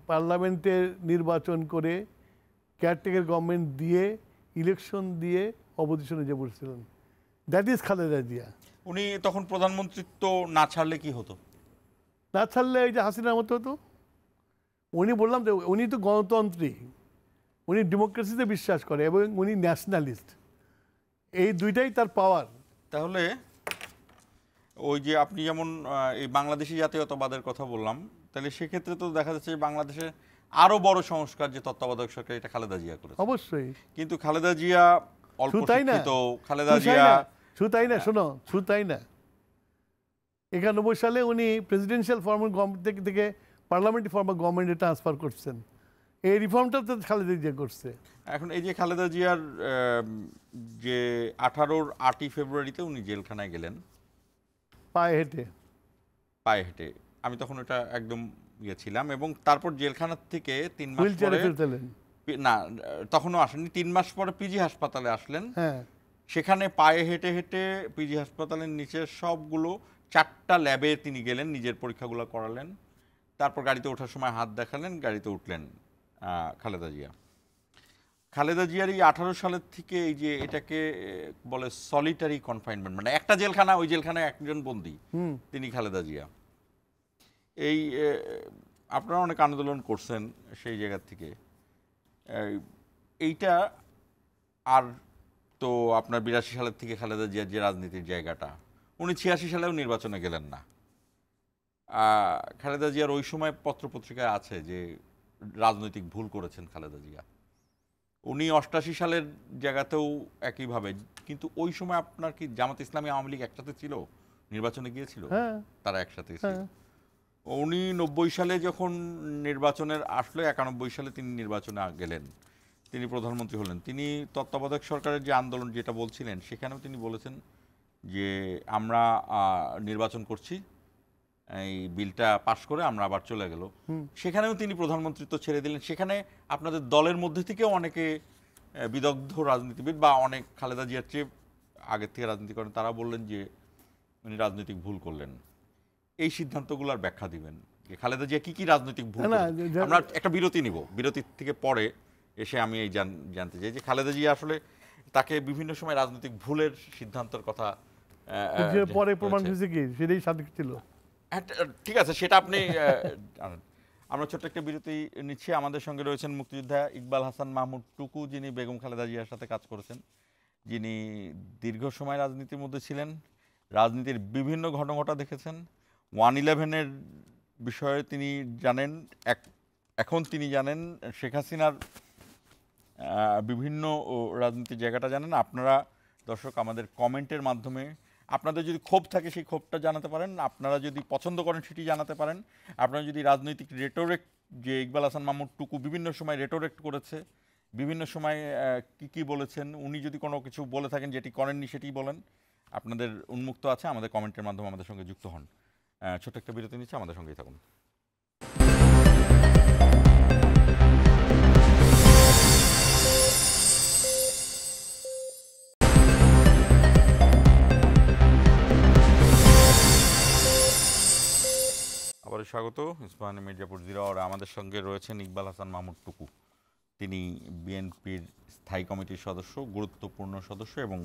পার্লামেন্টে নির্বাচন করে কেয়ারটেকার গভর্নমেন্ট দিয়ে ইলেকশন দিয়ে অপোজিশনে যে বসছিলেন, দ্যাট ইজ খালেদা জিয়া। উনি তখন প্রধানমন্ত্রিত্ব না ছাড়লে কি হতো? না ছাড়লে এই যে হাসিনার মতো হতো। উনি বললাম যে উনি তো গণতন্ত্রী, উনি ডেমোক্রেসিতে বিশ্বাস করে এবং উনি ন্যাশনালিস্ট, এই দুইটাই তার পাওয়ার। তাহলে ওই যে আপনি যেমন এই বাংলাদেশি জাতীয়তাবাদের কথা বললাম, তাহলে সেক্ষেত্রে তো দেখা যাচ্ছে যে বাংলাদেশে আরো বড় সংস্কার যে তত্ত্বাবধায়ক সরকার, এটা খালেদা জিয়া করেছে। অবশ্যই। কিন্তু খালেদা জিয়া অল্প শুধু তাই না, শিক্ষিত, খালেদা জিয়া শুধু তাই না, শোনো, শুধু তাই না, 91 সালে উনি প্রেসিডেন্সিয়াল ফর্ম গভর্নমেন্ট থেকে পার্লামেন্টারি ফর্ম অফ গভর্নমেন্টে ট্রান্সফার করছেন। এই রিফর্মটা তো খালেদা জিয়া করছে। এখন এই যে খালেদা জিয়ার যে 18-র 8ই ফেব্রুয়ারিতে উনি জেলখানায় গেলেন পায়ে হেঁটে। পায়ে হেঁটে, আমি তখন ওটা একদম ইয়ে ছিলাম, এবং তারপর জেলখানার থেকে 3 মাস হুইল চেয়ারে পরে, ফেলতেলেন। না তখনও আসেননি, 3 মাস পরে পিজি হাসপাতালে আসলেন। হ্যাঁ, সেখানে পায়ে হেঁটে হেঁটে পিজি হাসপাতালের নিচে সবগুলো 4টা ল্যাবে তিনি গেলেন, নিজের পরীক্ষাগুলো করালেন, তারপর গাড়িতে ওঠার সময় হাত দেখালেন, গাড়িতে উঠলেন খালেদা জিয়া। খালেদা জিয়ার এই 18 সালের থেকে এই যে এটাকে বলে সলিটারি কনফাইনমেন্ট, মানে একটা জেলখানা, ওই জেলখানায় একজন বন্দী, তিনি খালেদা জিয়া। এই আপনারা অনেক আন্দোলন করছেন সেই জায়গা থেকে, এইটা আর তো আপনার 82 সালের থেকে খালেদা জিয়ার যে রাজনীতির জায়গাটা, উনি 86 সালেও নির্বাচনে গেলেন না। খালেদা জিয়ার ওই সময় পত্রপত্রিকায় আছে যে রাজনৈতিক ভুল করেছেন খালেদা জিয়া। উনি 88 সালের জায়গাতেও একইভাবে, কিন্তু ওই সময় আপনার কি জামাত ইসলামী আওয়ামী লীগ একসাথে ছিল, নির্বাচনে গিয়েছিল? হ্যাঁ, তারা একসাথে ছিল। হ্যাঁ। উনি 90 সালে যখন নির্বাচনের আসলো, 91 সালে তিনি নির্বাচনে গেলেন, তিনি প্রধানমন্ত্রী হলেন। তিনি তত্ত্বাবধায়ক সরকারের যে আন্দোলন যেটা বলছিলেন, সেখানেও তিনি বলেছেন যে আমরা নির্বাচন করছি, এই বিলটা পাশ করে আমরা আবার চলে গেল। সেখানেও তিনি প্রধানমন্ত্রিত্ব ছেড়ে দিলেন। সেখানে আপনাদের দলের মধ্যে থেকেও অনেকে বিদগ্ধ রাজনীতিবিদ বা অনেক খালেদা জিয়ার চেয়ে আগের থেকে রাজনীতি করেন, তারা বললেন যে উনি রাজনৈতিক ভুল করলেন। এই সিদ্ধান্তগুলোর ব্যাখ্যা দিবেন যে খালেদা জিয়া কি কি রাজনৈতিক ভুল না, করেছেন? আমরা একটা বিরতি নিব, বিরতির থেকে পরে এসে আমি এই জানতে চাই যে খালেদা জিয়া আসলে তাকে বিভিন্ন সময় রাজনৈতিক ভুলের সিদ্ধান্তের কথা পরে প্রমাণ হয়েছে কি সেটাই সাদিক ছিল। ঠিক আছে, সেটা আপনি আমরা ছোট্ট একটা বিরতি নিচ্ছি। আমাদের সঙ্গে রয়েছেন মুক্তিযোদ্ধা ইকবাল হাসান মাহমুদ টুকু, যিনি বেগম খালেদা জিয়ার সাথে কাজ করেছেন, যিনি দীর্ঘ সময় রাজনীতির মধ্যে ছিলেন, রাজনীতির বিভিন্ন ঘটনাঘটা দেখেছেন, 1/11-এর বিষয়ে তিনি জানেন, এখন তিনি জানেন শেখ হাসিনার বিভিন্ন রাজনীতির জায়গাটা জানেন। আপনারা দর্শক আমাদের কমেন্টের মাধ্যমে আপনাদের যদি ক্ষোভ থাকে সেই ক্ষোভটা জানাতে পারেন, আপনারা যদি পছন্দ করেন সেটি জানাতে পারেন, আপনারা যদি রাজনৈতিক রেটোরেক, যে ইকবাল হাসান মাহমুদ টুকু বিভিন্ন সময় রেটোরেক্ট করেছে, বিভিন্ন সময় কি বলেছেন, উনি যদি কোনো কিছু বলে থাকেন যেটি করেননি সেটি বলেন, আপনাদের উন্মুক্ত আছে, আমাদের কমেন্টের মাধ্যমে আমাদের সঙ্গে যুক্ত হন। ছোট্ট একটা বিরতি নিচ্ছে, আমাদের সঙ্গেই থাকুন। আবারও স্বাগত ইস্পাহানি মির্জাপুর জিরাওয়ার। আমাদের সঙ্গে রয়েছেন ইকবাল হাসান মাহমুদ টুকু, তিনি বিএনপির স্থায়ী কমিটির সদস্য, গুরুত্বপূর্ণ সদস্য এবং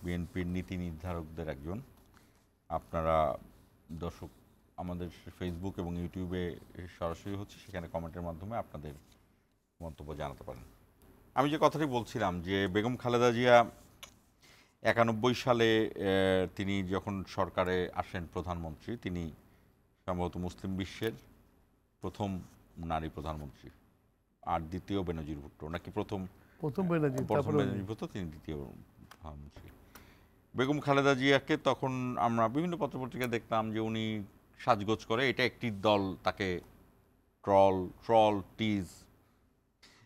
বিএনপির নীতি নির্ধারকদের একজন। আপনারা দর্শক আমাদের ফেসবুক এবং ইউটিউবে সরাসরি হচ্ছে, সেখানে কমেন্টের মাধ্যমে আপনাদের মন্তব্য জানাতে পারেন। আমি যে কথাটি বলছিলাম যে বেগম খালেদা জিয়া 91 সালে তিনি যখন সরকারে আসেন প্রধানমন্ত্রী, তিনি সম্ভবত মুসলিম বিশ্বের প্রথম নারী প্রধানমন্ত্রী, আর দ্বিতীয় বেনজির ভুট্টো, নাকি প্রথম বেনজির ভুট্টো, তিনি দ্বিতীয় প্রধানমন্ত্রী। বেগম খালেদা জিয়াকে তখন আমরা বিভিন্ন পত্রপত্রিকায় দেখতাম যে উনি সাজগোজ করে, এটা একটি দল তাকে ট্রল টিজ।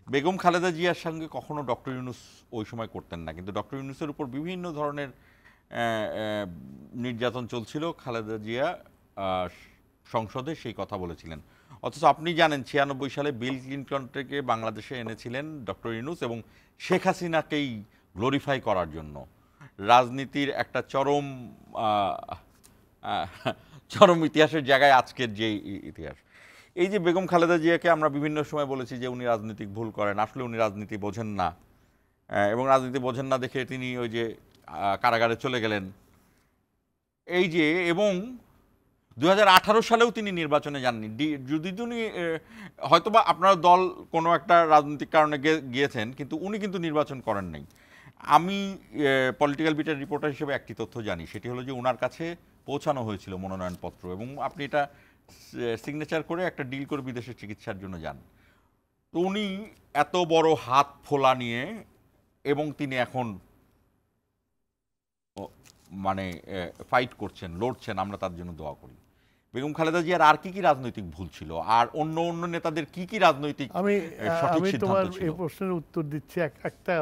বেগম খালেদা জিয়ার সঙ্গে কখনো ডক্টর ইউনূস ওই সময় করতেন না, কিন্তু ডক্টর ইউনূসের উপর বিভিন্ন ধরনের নির্যাতন চলছিল। খালেদা জিয়া সংসদে সেই কথা বলেছিলেন। অথচ আপনি জানেন 96 সালে বিল ক্লিনটনকে বাংলাদেশে এনেছিলেন ডক্টর ইউনূস, এবং শেখ হাসিনাকেই গ্লোরিফাই করার জন্য। রাজনীতির একটা আহ, আহ, চরম ইতিহাসের জায়গায় আজকের যে ইতিহাস, এই যে বেগম খালেদা জিয়াকে আমরা বিভিন্ন সময় বলেছি যে উনি রাজনীতিক ভুল করেন, আসলে উনি রাজনীতি বোঝেন না, এবং রাজনীতি বোঝেন না দেখে তিনি ওই যে কারাগারে চলে গেলেন, এই যে, এবং 2018 সালেও তিনি নির্বাচনে যাননি। যদি উনি হয়তোবা আপনার দল কোনো একটা রাজনৈতিক কারণে গিয়েছেন, কিন্তু উনি কিন্তু নির্বাচন করেন নাই। আমি পলিটিক্যাল বিটের রিপোর্টার হিসেবে একটি তথ্য জানি, সেটি হলো যে ওনার কাছে পৌঁছানো হয়েছিল মনোনয়নপত্র, এবং আপনি এটা সিগনেচার করে একটা ডিল করে বিদেশে চিকিৎসার জন্য যান। তো উনি এত বড় হাত ফোলা নিয়ে, এবং তিনি এখন মানে ফাইট করছেন, লড়ছেন, আমরা তার জন্য দোয়া করি। বেগম খালেদা জিয়ার আর কি কি রাজনৈতিক ভুল ছিল, আর অন্য অন্য নেতাদের কি কি রাজনৈতিক সঠিক আমি তোমার সিদ্ধান্ত ছিল? এই প্রশ্নের উত্তর দিচ্ছি একটা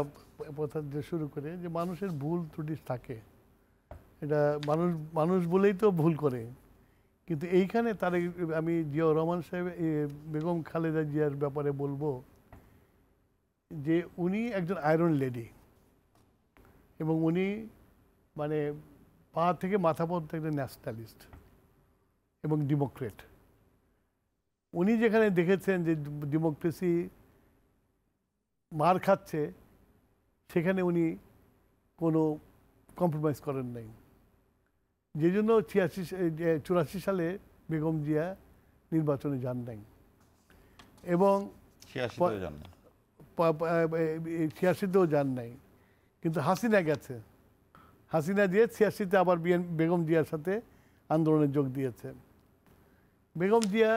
কথা দিয়ে শুরু করে, যে মানুষের ভুল ত্রুটি থাকে, এটা মানুষ বলেই তো ভুল করে। কিন্তু এইখানে আমি জিয়াউর রহমান সাহেব বেগম খালেদা জিয়ার ব্যাপারে বলবো যে উনি একজন আয়রন লেডি, এবং উনি মানে পা থেকে মাথা পর্যন্ত একজন ন্যাশনালিস্ট এবং ডেমোক্রেট। উনি যেখানে দেখেছেন যে ডেমোক্রেসি মার খাচ্ছে, সেখানে উনি কোনো কম্প্রোমাইজ করেন নাই। যে জন্য 84 সালে বেগম জিয়া নির্বাচনে যান নাই, এবং 86তেও যান নাই। কিন্তু হাসিনা গেছে, হাসিনা দিয়ে 86তে আবার বেগম জিয়ার সাথে আন্দোলনে যোগ দিয়েছে। বেগম জিয়া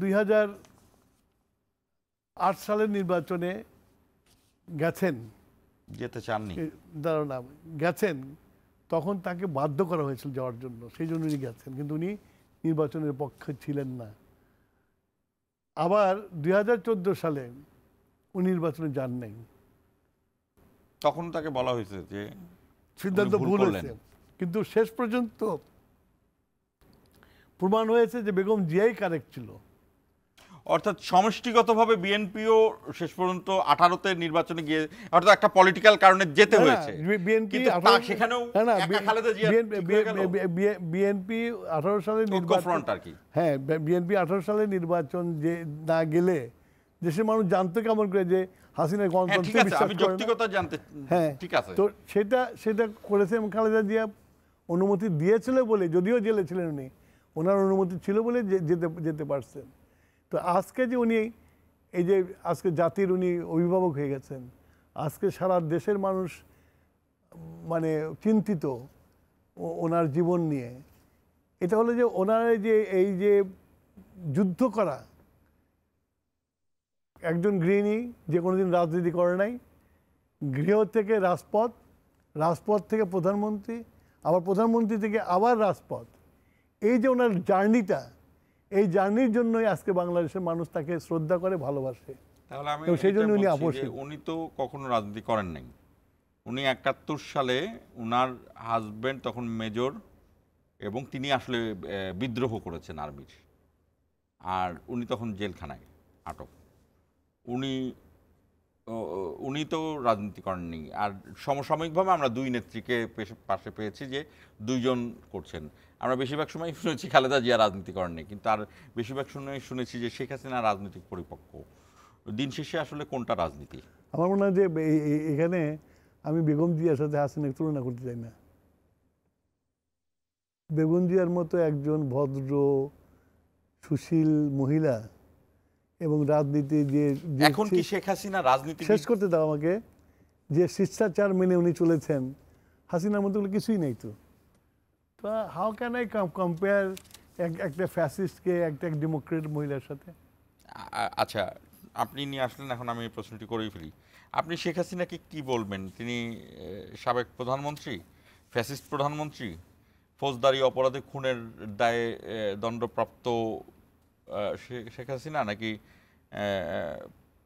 2008 সালের নির্বাচনে গেছেন, যেতে চাননি, দাঁড়ান গেছেন, তখন তাকে বাধ্য করা হয়েছিল যাওয়ার জন্য, সেই জন্য উনি গেছেন, কিন্তু উনি নির্বাচনের পক্ষে ছিলেন না। আবার 2014 সালে উনি নির্বাচনে যান নাই, তখন তাকে বলা হয়েছে যে সিদ্ধান্ত ভুল হয়েছে। কিন্তু শেষ পর্যন্ত প্রমাণ হয়েছে যে বেগম জিয়াই কারেক্ট ছিল। অর্থাৎ সমষ্টিগতভাবে বিএনপিও শেষ পর্যন্ত 18তে নির্বাচনে গিয়ে, অর্থাৎ একটা পলিটিক্যাল কারণে যেতে হয়েছে, বিএনপি সেখানেও খালেদা জিয়া বিএনপি 18 সালে নির্বাচন, হ্যাঁ বিএনপি 18 সালে নির্বাচন যে না গেলে দেশের মানুষ জানতো কেমন করে যে হাসিনা গণতন্ত্রে বিশ্বাস করে না। হ্যাঁ, তো সেটা করেছে খালেদা জিয়া, অনুমতি দিয়েছিল বলে, যদিও জেলে ছিলেন উনি, ওনার অনুমতি ছিল বলে যেতে পারছেন। তো আজকে যে উনি এই যে আজকে জাতির উনি অভিভাবক হয়ে গেছেন, আজকে সারা দেশের মানুষ মানে চিন্তিত ওনার জীবন নিয়ে। এটা হলো যে ওনার যে এই যে যুদ্ধ করা, একজন গৃহিণী যে কোনোদিন রাজনীতি করে নাই, গৃহ থেকে রাজপথ, রাজপথ থেকে প্রধানমন্ত্রী, আবার প্রধানমন্ত্রী থেকে আবার রাজপথ, এই যে ওনার জার্নিটা, এই জার্নির জন্যই আজকে বাংলাদেশের মানুষ তাকে শ্রদ্ধা করে, ভালোবাসে। তাহলে আমি সেই জন্য উনি আপসী। উনি তো কখনো রাজনীতি করেন নাই। উনি 71 সালে উনার হাজবেন্ড তখন মেজর, এবং তিনি আসলে বিদ্রোহ করেছেন আর্মির, আর উনি তখন জেলখানায় আটক। উনি তো রাজনীতি করেননি। আর সমসাময়িকভাবে আমরা দুই নেত্রীকে পাশে পেয়েছি যে দুইজন করছেন। আমরা বেশিরভাগ সময় শুনেছি খালেদা জিয়া রাজনীতি করেননি, কিন্তু আর বেশিরভাগ সময় শুনেছি যে শেখ হাসিনা রাজনৈতিক পরিপক্ক। দিন শেষে আসলে কোনটা রাজনীতি? আমার মনে হয় যে এখানে আমি বেগম জিয়ার সাথে হাসিনাকে তুলনা করতে চাই না। বেগম জিয়ার মতো একজন ভদ্র সুশীল মহিলা এবং রাজনীতি যে এখন কি শেখ হাসিনা রাজনীতি শেষ করতে দাও আমাকে, যে শিষ্টাচার মেনে উনি চলেছেন, হাসিনার মতো কিছুই নেই। তো হাউ ক্যান আই কম্পেয়ার একটা ফ্যাসিস্টকে একটা ডেমোক্রেট মহিলার সাথে? আচ্ছা, আপনি নিয়ে আসলেন, এখন আমি এই প্রশ্নটি করেই ফেলি। আপনি শেখ হাসিনাকে কি বলবেন? তিনি সাবেক প্রধানমন্ত্রী, ফ্যাসিস্ট প্রধানমন্ত্রী, ফৌজদারি অপরাধে খুনের দায়ে দণ্ডপ্রাপ্ত শেখ হাসিনা, নাকি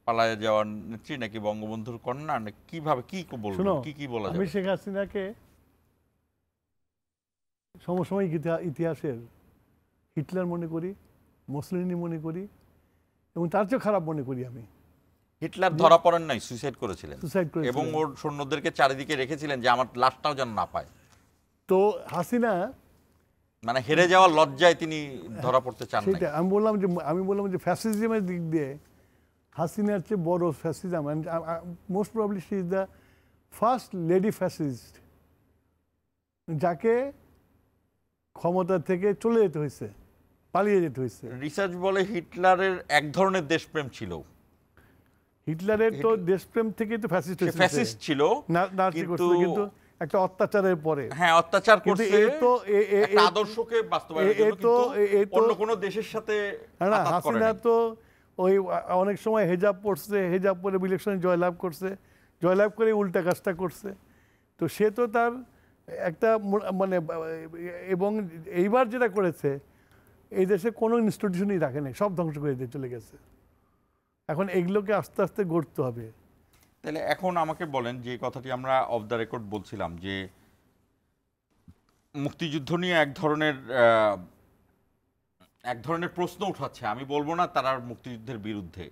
পালায়ে যাওয়ার নেত্রী, নাকি বঙ্গবন্ধুর কন্যা, কিভাবে কি বলবেন, কি বলা যাবে? আমি শেখ হাসিনাকে সমসাময়িক ইতিহাসের হিটলার মনে করি, মুসলিনি মনে করি, এবং তার চেয়ে খারাপ মনে করি আমি। হিটলার ধরা পড়েন নাই, সুইসাইড করেছিলেন সুসাইড এবং করেছিলেন। ওর সৈন্যদেরকে চারিদিকে রেখেছিলেন যে আমার লাশটাও যেন না পায়। তো হাসিনা, মানে হেরে যাওয়ার লজ্জায় তিনি ধরা পড়তে চান নাই। সেটা আমি বললাম যে ফ্যাসিজমের দিক দিয়ে হাসিনার চেয়ে বড় fascism, most probably she is the first lady fascist যাকে ক্ষমতা থেকে চলে যেতে হয়েছে, পালিয়ে যেতে হয়েছে। রিসার্চ বলে হিটলারের এক ধরনের দেশপ্রেম ছিল। হিটলারের তো দেশপ্রেম থেকেই তো ফ্যাসিস্ট সে হয়েছে, ফ্যাসিস্ট ছিল, নাজি করছে, কিন্তু একটা অত্যাচারের পরে। হ্যাঁ অত্যাচার কিন্তু করছে, এ তো একটা আদর্শকে বাস্তবায়নের জন্য, কিন্তু অন্য কোনো দেশের সাথে আঘাত করে হাসিনা নাই। তো ওই অনেক সময় হেজাব পড়ছে, হেজাব পরে ইলেকশনে জয়লাভ করছে, জয়লাভ করে উল্টা কাজটা করছে। তো সে তো তার একটা মানে এবং এইবার যেটা করেছে, এই দেশে কোনো ইনস্টিটিউশনই রাখে নাই, সব ধ্বংস করে দিয়ে চলে গেছে। এখন এগুলোকে আস্তে আস্তে গড়তে হবে। তাহলে এখন আমাকে বলেন, যে কথাটি আমরা অফ দ্য রেকর্ড বলছিলাম, যে মুক্তিযুদ্ধ নিয়ে এক ধরনের প্রশ্ন উঠাচ্ছে, আমি বলবো না তারা মুক্তিযুদ্ধের বিরুদ্ধে,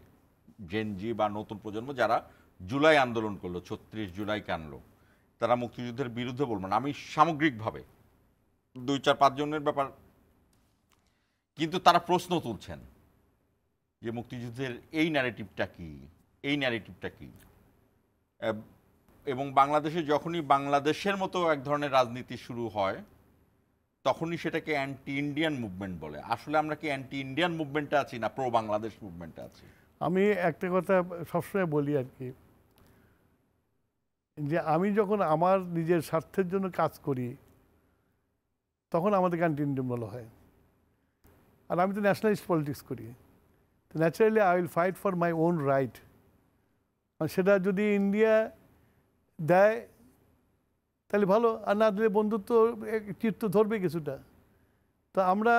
জেনজি বা নতুন প্রজন্ম যারা জুলাই আন্দোলন করলো, ৩৬ জুলাইকে আনলো, তারা মুক্তিযুদ্ধের বিরুদ্ধে বলবো না, আমি সামগ্রিকভাবে ২-৪-৫ জনের ব্যাপার, কিন্তু তারা প্রশ্ন তুলছেন যে মুক্তিযুদ্ধের এই ন্যারেটিভটা কি, এই ন্যারেটিভটা কি। এবং বাংলাদেশে যখনই বাংলাদেশের মতো এক ধরনের রাজনীতি শুরু হয়, তখনই সেটাকে অ্যান্টি ইন্ডিয়ান মুভমেন্ট বলে। আসলে আমরা কি অ্যান্টি ইন্ডিয়ান মুভমেন্টে আছি না প্রো বাংলাদেশ মুভমেন্টে আছি? আমি একটা কথা সবসময় বলি আর কি, যে আমি যখন আমার নিজের স্বার্থের জন্য কাজ করি, তখন আমাদেরকে অ্যান্টি ইন্ডিয়ান বলা হয়। আর আমি তো ন্যাশনালিস্ট পলিটিক্স করি, তো naturally I will fight for my own right. আর সেটা যদি ইন্ডিয়া দেয় তাহলে ভালো, আর না দিলে বন্ধুত্ব চিত্ত ধরবে কিছুটা। তো আমরা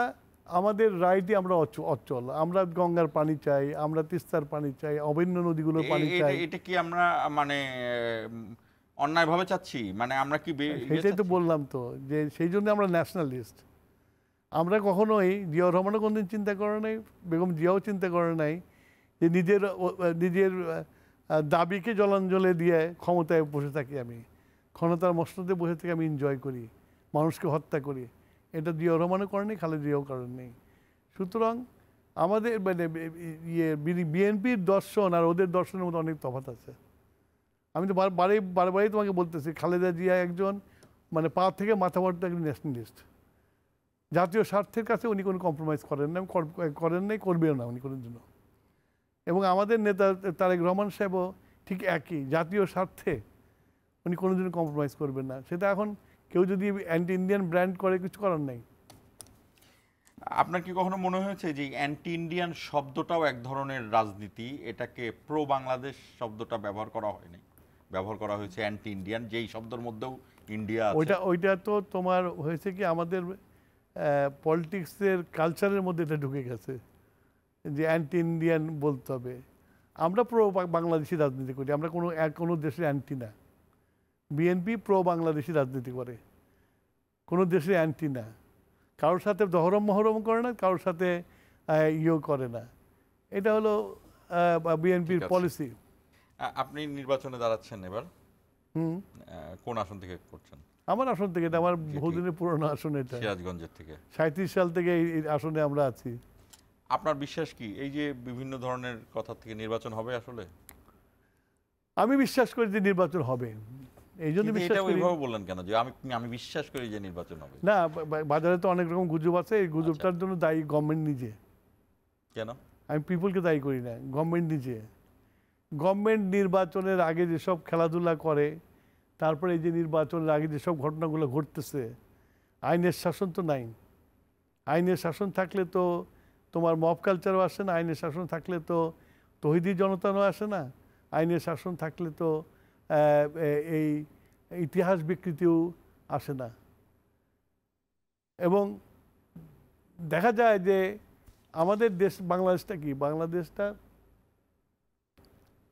আমাদের রাইটই আমরা অচল। আমরা গঙ্গার পানি চাই, আমরা তিস্তার পানি চাই, অভিন্ন নদীগুলোর পানি চাই। এটা কি আমরা মানে অন্যায়ভাবে চাচ্ছি? মানে আমরা কি সেটাই তো বললাম তো, যে সেই জন্য আমরা ন্যাশনালিস্ট। আমরা কখনোই, জিয়াউর রহমানও কোনদিন চিন্তা করে নাই, বেগম জিয়াও চিন্তা করে নাই যে নিজের দাবিকে জলাঞ্জলি দিয়ে ক্ষমতায় বসে থাকি আমি, ক্ষমতার মসনদে বসে থেকে আমি এনজয় করি, মানুষকে হত্যা করি। এটা জিয়াউর রহমানও করেনি, খালেদা জিয়াও করেননি। সুতরাং আমাদের মানে বিএনপির দর্শন আর ওদের দর্শনের মধ্যে অনেক তফাৎ আছে। আমি তো বারবারই তোমাকে বলতেছি, খালেদা জিয়া একজন মানে পা থেকে মাথা পর্যন্ত একজন ন্যাশনালিস্ট। জাতীয় স্বার্থের কাছে উনি কোনো কম্প্রোমাইজ করেন না, করেন নাই, করবেও না উনি কোনো জন্য। এবং আমাদের নেতা তারেক রহমান সাহেবও ঠিক একই, জাতীয় স্বার্থে উনি কোনো দিন কম্প্রোমাইজ করবেন না। সেটা এখন কেউ যদি অ্যান্টি ইন্ডিয়ান ব্র্যান্ড করে, কিছু করার নাই। আপনার কি কখনো মনে হয়েছে যে অ্যান্টি ইন্ডিয়ান শব্দটাও এক ধরনের রাজনীতি, এটাকে প্রো বাংলাদেশ শব্দটা ব্যবহার করা হয়নি, ব্যবহার করা হয়েছে অ্যান্টি ইন্ডিয়ান, যেই শব্দের মধ্যেও ইন্ডিয়া আছে? ওইটা তো তোমার হয়েছে কি, আমাদের পলিটিক্সের কালচারের মধ্যে এটা ঢুকে গেছে যে অ্যান্টি ইন্ডিয়ান বলতে হবে। আমরা প্রো বাংলাদেশি রাজনীতি করি, আমরা কোনো দেশের অ্যান্টি না। বিএনপি প্রো বাংলাদেশি রাজনীতি করে, কোনো দেশের অ্যান্টি না। কারোর সাথে দহরম মহরম করে না, কারোর সাথে ইয়েও করে না। এটা হলো বিএনপির পলিসি। আপনি নির্বাচনে দাঁড়াচ্ছেন এবার, হুম, কোন আসন থেকে করছেন? আমার আসন থেকে, এটা আমার বহুদিনের পুরনো আসন, এটা সিরাজগঞ্জের থেকে। 37 সাল থেকে এই আসনে আমরা আছি। আপনার বিশ্বাস কি এই যে বিভিন্ন ধরনের কথা থেকে নির্বাচন হবে আসলে? আমি বিশ্বাস করি যে নির্বাচন হবে, এই জন্য বিশ্বাস এটা করি। ওইভাবে বললেন কেন যে আমি বিশ্বাস করি যে নির্বাচন হবে? না, বাজারে তো অনেক রকম গুজব আছে, এই গুজবটার জন্য দায়ী গভর্নমেন্ট নিজে। কেন? আমি পিপলকে দায়ী করি না, গভর্নমেন্ট নিজে। গভর্নমেন্ট নির্বাচনের আগে যেসব খেলাধুলা করে, তারপরে এই যে নির্বাচনের আগে যেসব ঘটনাগুলো ঘটতেছে, আইনের শাসন তো নাই। আইনের শাসন থাকলে তো তোমার মব কালচারও আসে না, আইনের শাসন থাকলে তো তৌহিদি জনতাও আসে না, আইনের শাসন থাকলে তো এই ইতিহাস বিকৃতিও আসে না। এবং দেখা যায় যে আমাদের দেশ বাংলাদেশটা কি, বাংলাদেশটা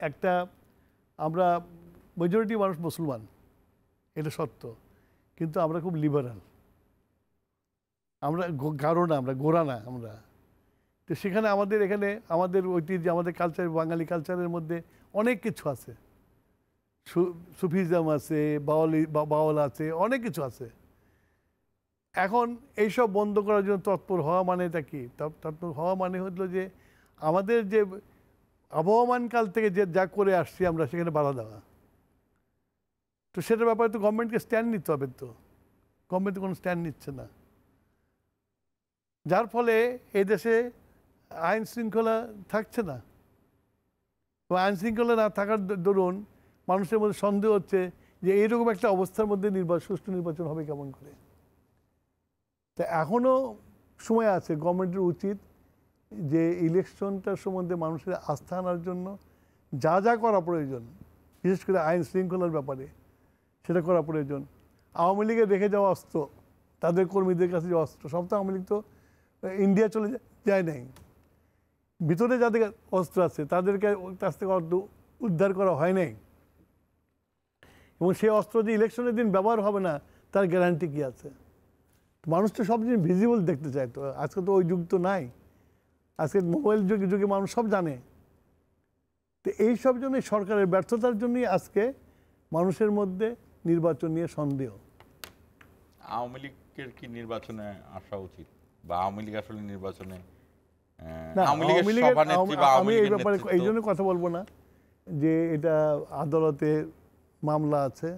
একটা, আমরা মেজরিটি মানুষ মুসলমান, এটা সত্য, কিন্তু আমরা খুব লিবারাল, আমরা গাঢ় না, আমরা গোড়া না আমরা। তো সেখানে আমাদের এখানে আমাদের ঐতিহ্য, আমাদের কালচার, বাঙালি কালচারের মধ্যে অনেক কিছু আছে, সুফিজম আছে, বাউল আছে, অনেক কিছু আছে। এখন এইসব বন্ধ করার জন্য তৎপর হওয়া মানেটা কি? তৎপর হওয়া মানে হলো যে আমাদের যে আবহমান কাল থেকে যে যা করে আসছি আমরা সেখানে বাধা দেওয়া। তো সেটার ব্যাপারে তো গভর্নমেন্টকে স্ট্যান্ড নিতে হবে। তো গভর্নমেন্ট তো কোনো স্ট্যান্ড নিচ্ছে না, যার ফলে এই দেশে আইন শৃঙ্খলা থাকছে না। তো আইন শৃঙ্খলা না থাকার দরুন মানুষের মধ্যে সন্দেহ হচ্ছে যে এইরকম একটা অবস্থার মধ্যে সুষ্ঠু নির্বাচন হবে কেমন করে। তা এখনও সময় আছে, গভর্নমেন্টের উচিত যে ইলেকশনটার সম্বন্ধে মানুষের আস্থা আনার জন্য যা যা করা প্রয়োজন, বিশেষ করে আইন শৃঙ্খলার ব্যাপারে সেটা করা প্রয়োজন। আওয়ামী লীগের রেখে যাওয়া অস্ত্র, তাদের কর্মীদের কাছে যে অস্ত্র, সব তো আওয়ামী লীগ তো ইন্ডিয়া চলে যায় নাই। ভিতরে যাদের অস্ত্র আছে তাদেরকে কাছ থেকে উদ্ধার করা হয় নাই, এবং সেই অস্ত্র যে ইলেকশনের দিন ব্যবহার হবে না তার গ্যারান্টি কি আছে? মানুষ তো সব জিনিস ভিজিবল দেখতে চায়। তো আজকে তো ওই যুগ তো নাই, আজকে মোবাইল যুগে মানুষ সব জানে। তো এইসব জন্যই, সরকারের ব্যর্থতার জন্যই আজকে মানুষের মধ্যে নির্বাচন নিয়ে সন্দেহ। আওয়ামী লীগের কি নির্বাচনে আসা উচিত, বা আওয়ামী লীগ আসলে নির্বাচনে আমি এই ব্যাপারে এই জন্য কথা বলবো না যে এটা আদালতে মামলা আছে,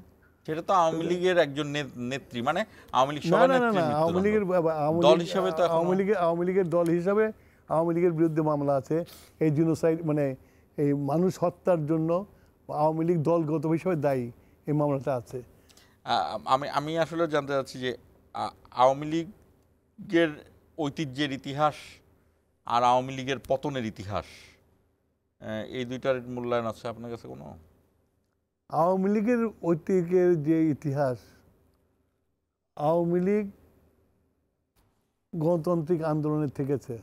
সেটা তো আওয়ামী লীগের একজন নেত্রী, মানে আওয়ামী লীগ আওয়ামী লীগের দল হিসেবে তো আওয়ামী লীগের দল হিসাবে আওয়ামী লীগের বিরুদ্ধে মামলা আছে। এই জিনোসাইড মানে এই মানুষ হত্যার জন্য আওয়ামী লীগ দলগত হিসাবে দায়ী, এই মামলাটা আছে। আমি আসলে জানতে চাচ্ছি যে আওয়ামী লীগের ঐতিহ্যের ইতিহাস আর আওয়ামী লীগের পতনের ইতিহাস, এই দুইটার মূল্যায়ন আছে আপনার কাছে কোনো? আওয়ামী লীগের ঐতিহ্যের যে ইতিহাস, আওয়ামী লীগ গণতান্ত্রিক আন্দোলনে থেকেছে,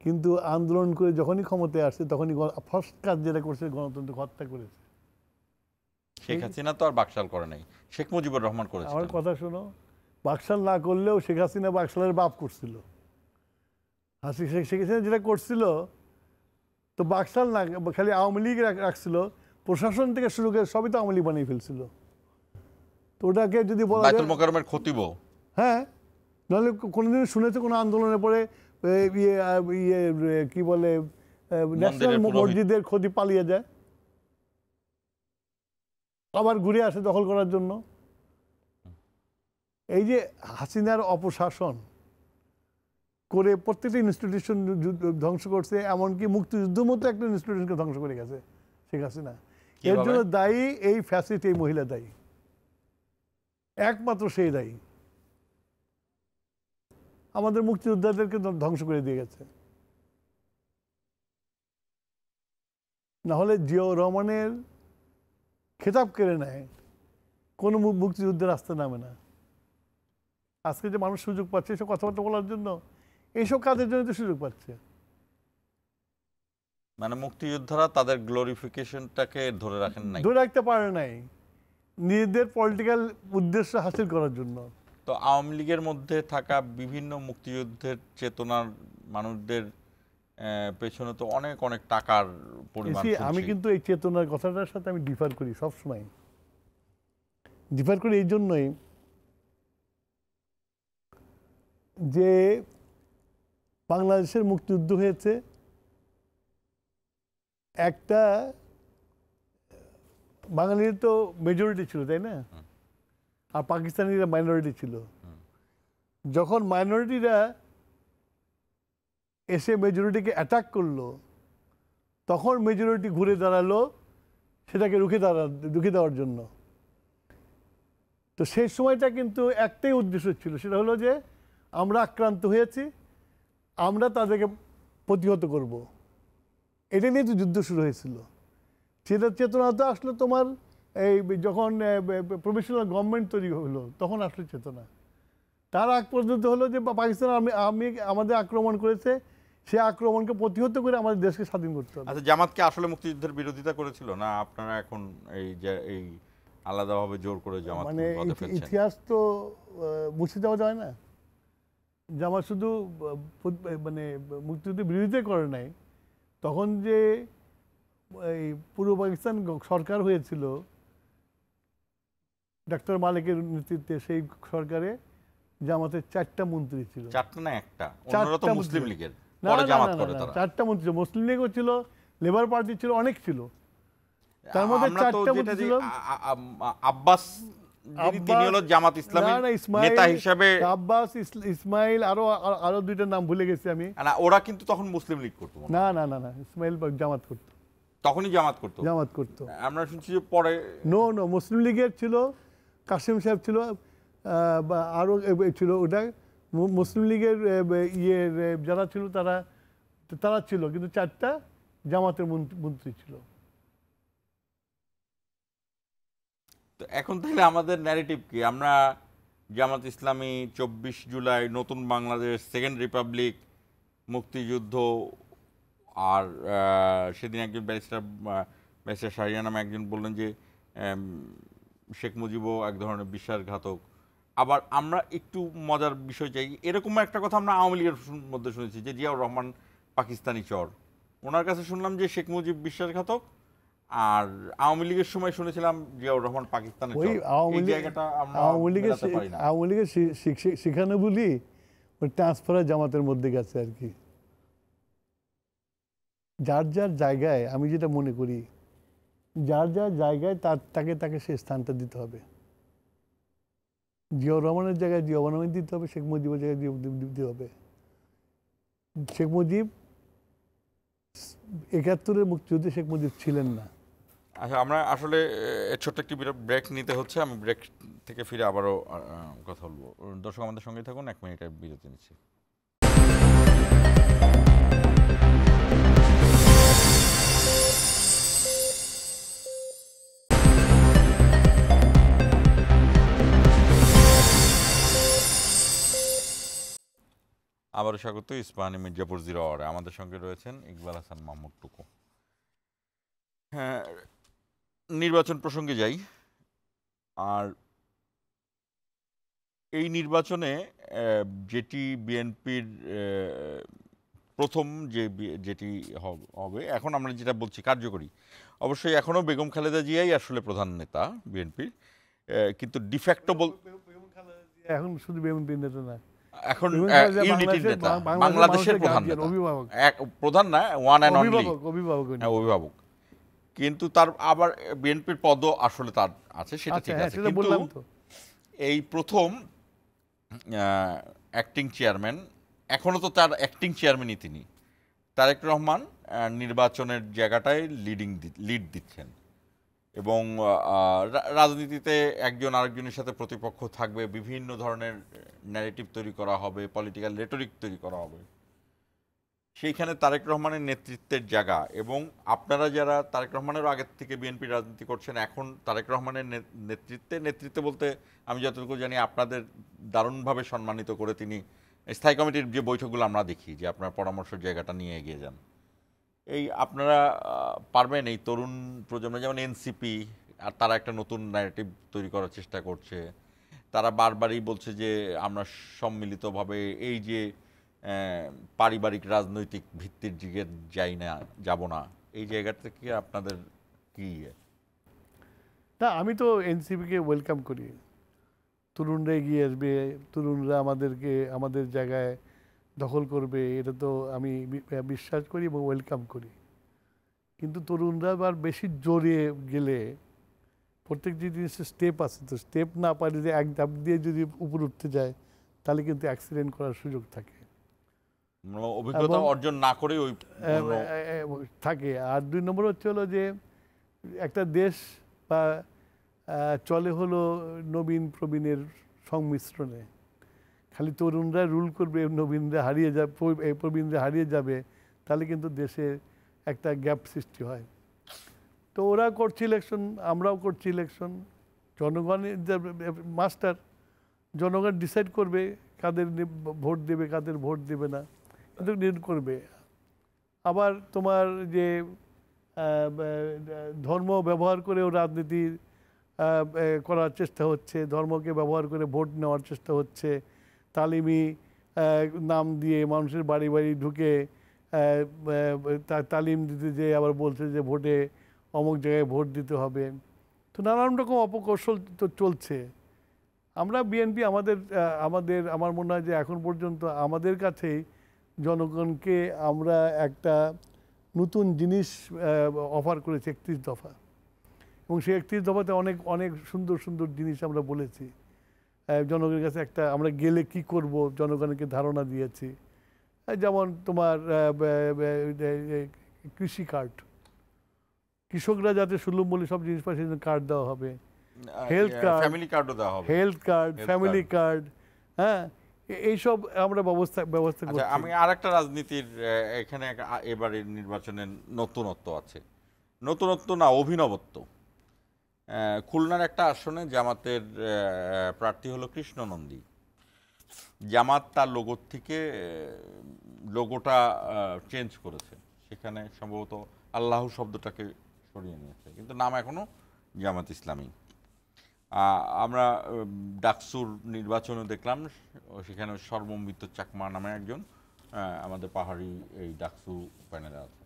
কিন্তু আন্দোলন করে যখনই ক্ষমতায় আসছে তখনই ফার্স্ট কাজ যেটা করছে গণতন্ত্র হত্যা করেছে। শেখ হাসিনা তো আর বাকশাল করে নাই, শেখ মুজিবুর রহমান করেছে। আমার কথা শোনো, বাকশাল না করলেও শেখ হাসিনা বাকশালের বাপ করছিল। শেখ হাসিনা যেটা করছিল তো বাকশাল না, খালি আওয়ামী লীগ রাখছিল, প্রশাসন থেকে শুরু করে সবই তো আওয়ামী লীগ বানিয়ে ফেলছিল। তো ওটাকে যদি বলা বাইতুল মোকাররমের খতিব, হ্যাঁ, নাহলে কোনোদিন শুনেছে কোনো আন্দোলনের পরে কি বলে ন্যাশনাল মসজিদের ক্ষতি পালিয়ে যায়, আবার ঘুরে আসে দখল করার জন্য? এই যে হাসিনার অপশাসন করে প্রত্যেকটা ইনস্টিটিউশন ধ্বংস করছে, এমনকি মুক্তিযুদ্ধের মতো একটা ইনস্টিটিউশনকে ধ্বংস করে গেছে শেখ হাসিনা। এর জন্য দায়ী এই ফ্যাসিস্ট, এই মহিলা দায়ী, একমাত্র সেই দায়ী। আমাদের মুক্তিযোদ্ধাদেরকে ধ্বংস করে দিয়ে গেছে। না হলে জিয়াউর রহমানের খেতাব কেড়ে নেয়, কোনো মুক্তিযুদ্ধের রাস্তা নামে না। আজকে যে মানুষ সুযোগ পাচ্ছে এসব কথাবার্তা বলার জন্য, এইসব কাজের জন্য তো সুযোগ পাচ্ছে। মানে মুক্তিযোদ্ধারা তাদের গ্লোরিফিকেশনটাকে ধরে রাখেন নাই, ধরে রাখতে পারে নাই নিজেদের পলিটিক্যাল উদ্দেশ্য হাসিল করার জন্য। তো আওয়ামী লীগের মধ্যে থাকা বিভিন্ন মুক্তিযুদ্ধের চেতনার মানুষদের পেছনে তো অনেক অনেক টাকার পরিমাণ। আমি কিন্তু এই চেতনার কথাটার সাথে আমি ডিফার করি, সবসময় ডিফার করি এই জন্যই যে বাংলাদেশের মুক্তিযুদ্ধ হয়েছে একটা, বাঙালির তো মেজরিটি ছিল তাই না, আর পাকিস্তানিরা মাইনরিটি ছিল। যখন মাইনরিটিরা এসে মেজরিটিকে অ্যাটাক করলো, তখন মেজরিটি ঘুরে দাঁড়ালো সেটাকে রুখে দেওয়ার জন্য। তো সেই সময়টা কিন্তু একটাই উদ্দেশ্য ছিল, সেটা হলো যে আমরা আক্রান্ত হয়েছি, আমরা তাদেরকে প্রতিহত করব। এটা নিয়ে তো যুদ্ধ শুরু হয়েছিল। সেটা চেতনা তো আসলে তোমার এই যখন প্রভিশনাল গভর্নমেন্ট তৈরি হলো তখন আসলে চেতনা। তার আগ পর্যন্ত হলো যে পাকিস্তান আমাদের আক্রমণ করেছে, সে আক্রমণকে প্রতিহত করে আমাদের দেশকে স্বাধীন করতে হবে। আচ্ছা, জামাত কি আসলে মুক্তিযুদ্ধের বিরোধিতা করেছিল, না আপনারা এখন এই আলাদাভাবে জোর করে জামাত? মানে ইতিহাস তো মুছে দেওয়া যায় না। জামাত শুধু মানে মুক্তিযুদ্ধের বিরোধিতা করে নাই, তখন যে এই পূর্ব পাকিস্তান সরকার হয়েছিল ডক্টর মালিকের নেতৃত্বে, সেই সরকারে জামাতের 4টা মন্ত্রী ছিল। 4টা না একটা, অন্যরা তো 4টা মুসলিম মন্ত্রী। লীগের, না পরে না জামাত না করে না, তারা। 4টা মন্ত্রী ছিল, মুসলিম লীগও ছিল, লেবার পার্টি ছিল, অনেক ছিল। তার মধ্যে আমরা তো 4টা যেটা মন্ত্রী যে ছিল। আব্বাস যিনি, তিনি হলো জামাত ইসলামীর নেতা হিসেবে। আব্বাস, ইসমাইল, আরো 2টা নাম ভুলে গেছি আমি। না, ওরা কিন্তু তখন মুসলিম লীগ করতো মনে হয়। না না না না, ইসমাইল জামাত করতো। তখনই জামাত করতো। জামাত করতো। আমরা শুনছি যে পরে নো, মুসলিম লীগের ছিল, কাসিম সাহেব ছিল, বা আরো ছিল ওটা। মুসলিম লীগের ইয়ের যারা ছিল তারা ছিল, কিন্তু 4টা জামাতের মন্ত্রী ছিল। তো এখন তাহলে আমাদের ন্যারেটিভ কি? আমরা জামাত ইসলামী, 24 জুলাই, নতুন বাংলাদেশ, সেকেন্ড রিপাবলিক, মুক্তিযুদ্ধ, আর সেদিন একজন ব্যারিস্টার শাহরিয়ার নামে একজন বললেন যে শেখ মুজিবও এক ধরনের বিশ্বাসঘাতক। আবার আমরা একটু মজার বিষয় চাই, এরকম একটা কথা আমরা আওয়ামী লীগের মধ্যে শুনেছি যে জিয়াউর রহমান পাকিস্তানি চর। ওনার কাছে শুনলাম যে শেখ মুজিব বিশ্বাসঘাতক, আর আওয়ামী লীগের সময় শুনেছিলাম জিয়াউর রহমান পাকিস্তানি চর। এই জায়গাটা আমরা মেলাতে পারি না। আওয়ামী লীগের শিখানো বলি ওই ট্রান্সফার জামাতের মধ্যে গেছে আর কি। যার যার জায়গায়, আমি যেটা মনে করি, যার যার জায়গায় তাকে সে স্থানটা দিতে হবে। জিয়াউর রহমানের জায়গায় জিয়াউর রহমান দিতে হবে, শেখ মুজিবের জায়গায় দিতে হবে। শেখ মুজিব 71-এর মুক্তিযুদ্ধে শেখ মুজিব ছিলেন না। আচ্ছা, আমরা আসলে ছোট্ট একটি ব্রেক নিতে হচ্ছে। আমি ব্রেক থেকে ফিরে আবারও কথা বলবো। দর্শক আমাদের সঙ্গে থাকুন, 1 মিনিটের বিরতি নিচ্ছি। আবারও স্বাগত ইস্পাহানি মির্জাপুর 0 আওয়ারে। আমাদের সঙ্গে রয়েছেন ইকবাল হাসান মাহমুদ টুকু। হ্যাঁ, নির্বাচন প্রসঙ্গে যাই। আর এই নির্বাচনে যেটি বিএনপির প্রথম যেটি হবে, এখন আমরা যেটা বলছি কার্যকরী, অবশ্যই এখনও বেগম খালেদা জিয়াই আসলে প্রধান নেতা বিএনপির, কিন্তু ডিফ্যাক্টো এখন শুধু বিএনপি নেতা না, এখন ইউনিটির নেতা, বাংলাদেশের প্রধান নেতা, প্রধান না, ওয়ান অ্যান্ড অনলি অভিভাবক। কিন্তু তার আবার বিএনপির পদও আসলে তার আছে, সেটা ঠিক আছে। কিন্তু এই প্রথম অ্যাক্টিং চেয়ারম্যান, এখনও তো তার অ্যাক্টিং চেয়ারম্যানই তিনি, তারেক রহমান নির্বাচনের জায়গাটায় লিড দিচ্ছেন। এবং রাজনীতিতে একজন আরেকজনের সাথে প্রতিপক্ষ থাকবে, বিভিন্ন ধরনের ন্যারেটিভ তৈরি করা হবে, পলিটিক্যাল রেটরিক তৈরি করা হবে। সেইখানে তারেক রহমানের নেতৃত্বের জায়গা, এবং আপনারা যারা তারেক রহমানেরও আগের থেকে বিএনপি রাজনীতি করছেন, এখন তারেক রহমানের নেতৃত্বে বলতে আমি যতটুকু জানি আপনাদের দারুণভাবে সম্মানিত করে তিনি স্থায়ী কমিটির যে বৈঠকগুলো আমরা দেখি, যে আপনার পরামর্শের জায়গাটা নিয়ে এগিয়ে যান। এই আপনারা পারবেন এই তরুণ প্রজন্ম, যেমন এনসিপি, আর তারা একটা নতুন ন্যারেটিভ তৈরি করার চেষ্টা করছে। তারা বারবারই বলছে যে আমরা সম্মিলিতভাবে এই যে পারিবারিক রাজনৈতিক ভিত্তির দিকে যাব না, এই জায়গা থেকে আপনাদের কি? না, আমি তো এনসিপিকে ওয়েলকাম করি। তরুণরা এগিয়ে আসবে, তরুণরা আমাদের জায়গায় দখল করবে, এটা তো আমি বিশ্বাস করি এবং ওয়েলকাম করি। কিন্তু তরুণরা আবার বেশি জোরে গেলে, প্রত্যেক জিনিসের স্টেপ আছে, তো স্টেপ না পারে যে এক ধাপ দিয়ে যদি উপরে উঠতে যায়, তাহলে কিন্তু অ্যাক্সিডেন্ট করার সুযোগ থাকে, অভিজ্ঞতা অর্জন না করে ওই থাকে। আর 2 নম্বর হচ্ছে হলো যে একটা দেশ বা চলে হলো নবীন প্রবীণের সংমিশ্রণে। খালি তরুণরা রুল করবে, প্রবীণরা হারিয়ে যাবে, তাহলে কিন্তু দেশে একটা গ্যাপ সৃষ্টি হয়। তো ওরা করছে ইলেকশন, আমরাও করছি ইলেকশন, জনগণের মাস্টার, জনগণ ডিসাইড করবে কাদের ভোট দেবে, কাদের ভোট দেবে না, কিন্তু করবে। আবার তোমার যে ধর্ম ব্যবহার করেও রাজনীতি করার চেষ্টা হচ্ছে, ধর্মকে ব্যবহার করে ভোট নেওয়ার চেষ্টা হচ্ছে, তালিমি নাম দিয়ে মানুষের বাড়ি বাড়ি ঢুকে তালিম দিতে যে আবার বলছে যে ভোটে অমুক জায়গায় ভোট দিতে হবে। তো নানান রকম অপকৌশল তো চলছে। আমরা বিএনপি আমার মনে হয় যে এখন পর্যন্ত আমাদের কাছেই জনগণকে আমরা একটা নতুন জিনিস অফার করেছি, 31 দফা, এবং সেই 31 দফাতে অনেক অনেক সুন্দর সুন্দর জিনিস আমরা বলেছি। জনগণের কাছে একটা আমরা গেলে কি করব জনগণকে ধারণা দিয়েছি। যেমন তোমার কৃষি কার্ড, কৃষকরা যাতে সুলভ মূল্যে সব জিনিস পায় সেই জন্য কার্ড দেওয়া হবে, হেলথ কার্ড, ফ্যামিলি কার্ডও দেওয়া হবে, হেলথ কার্ড, ফ্যামিলি কার্ড, হ্যাঁ, এইসব আমরা ব্যবস্থা আচ্ছা, করছি। আমি আরেকটা রাজনীতির এখানে এবারের নির্বাচনের নতুনত্ব আছে, নতুনত্ব না অভিনবত্ব। খুলনার একটা আসনে জামাতের প্রার্থী হলো কৃষ্ণ নন্দী। জামাত তার লোগোর থেকে লোগোটা চেঞ্জ করেছে, সেখানে সম্ভবত আল্লাহ শব্দটাকে সরিয়ে নিয়েছে, কিন্তু নাম এখনো জামাত ইসলামী। আমরা ডাকসুর নির্বাচনে দেখলাম সেখানে সর্বমৃত চাকমা নামে একজন আমাদের পাহাড়ি এই ডাকসু প্যানেলে আছে।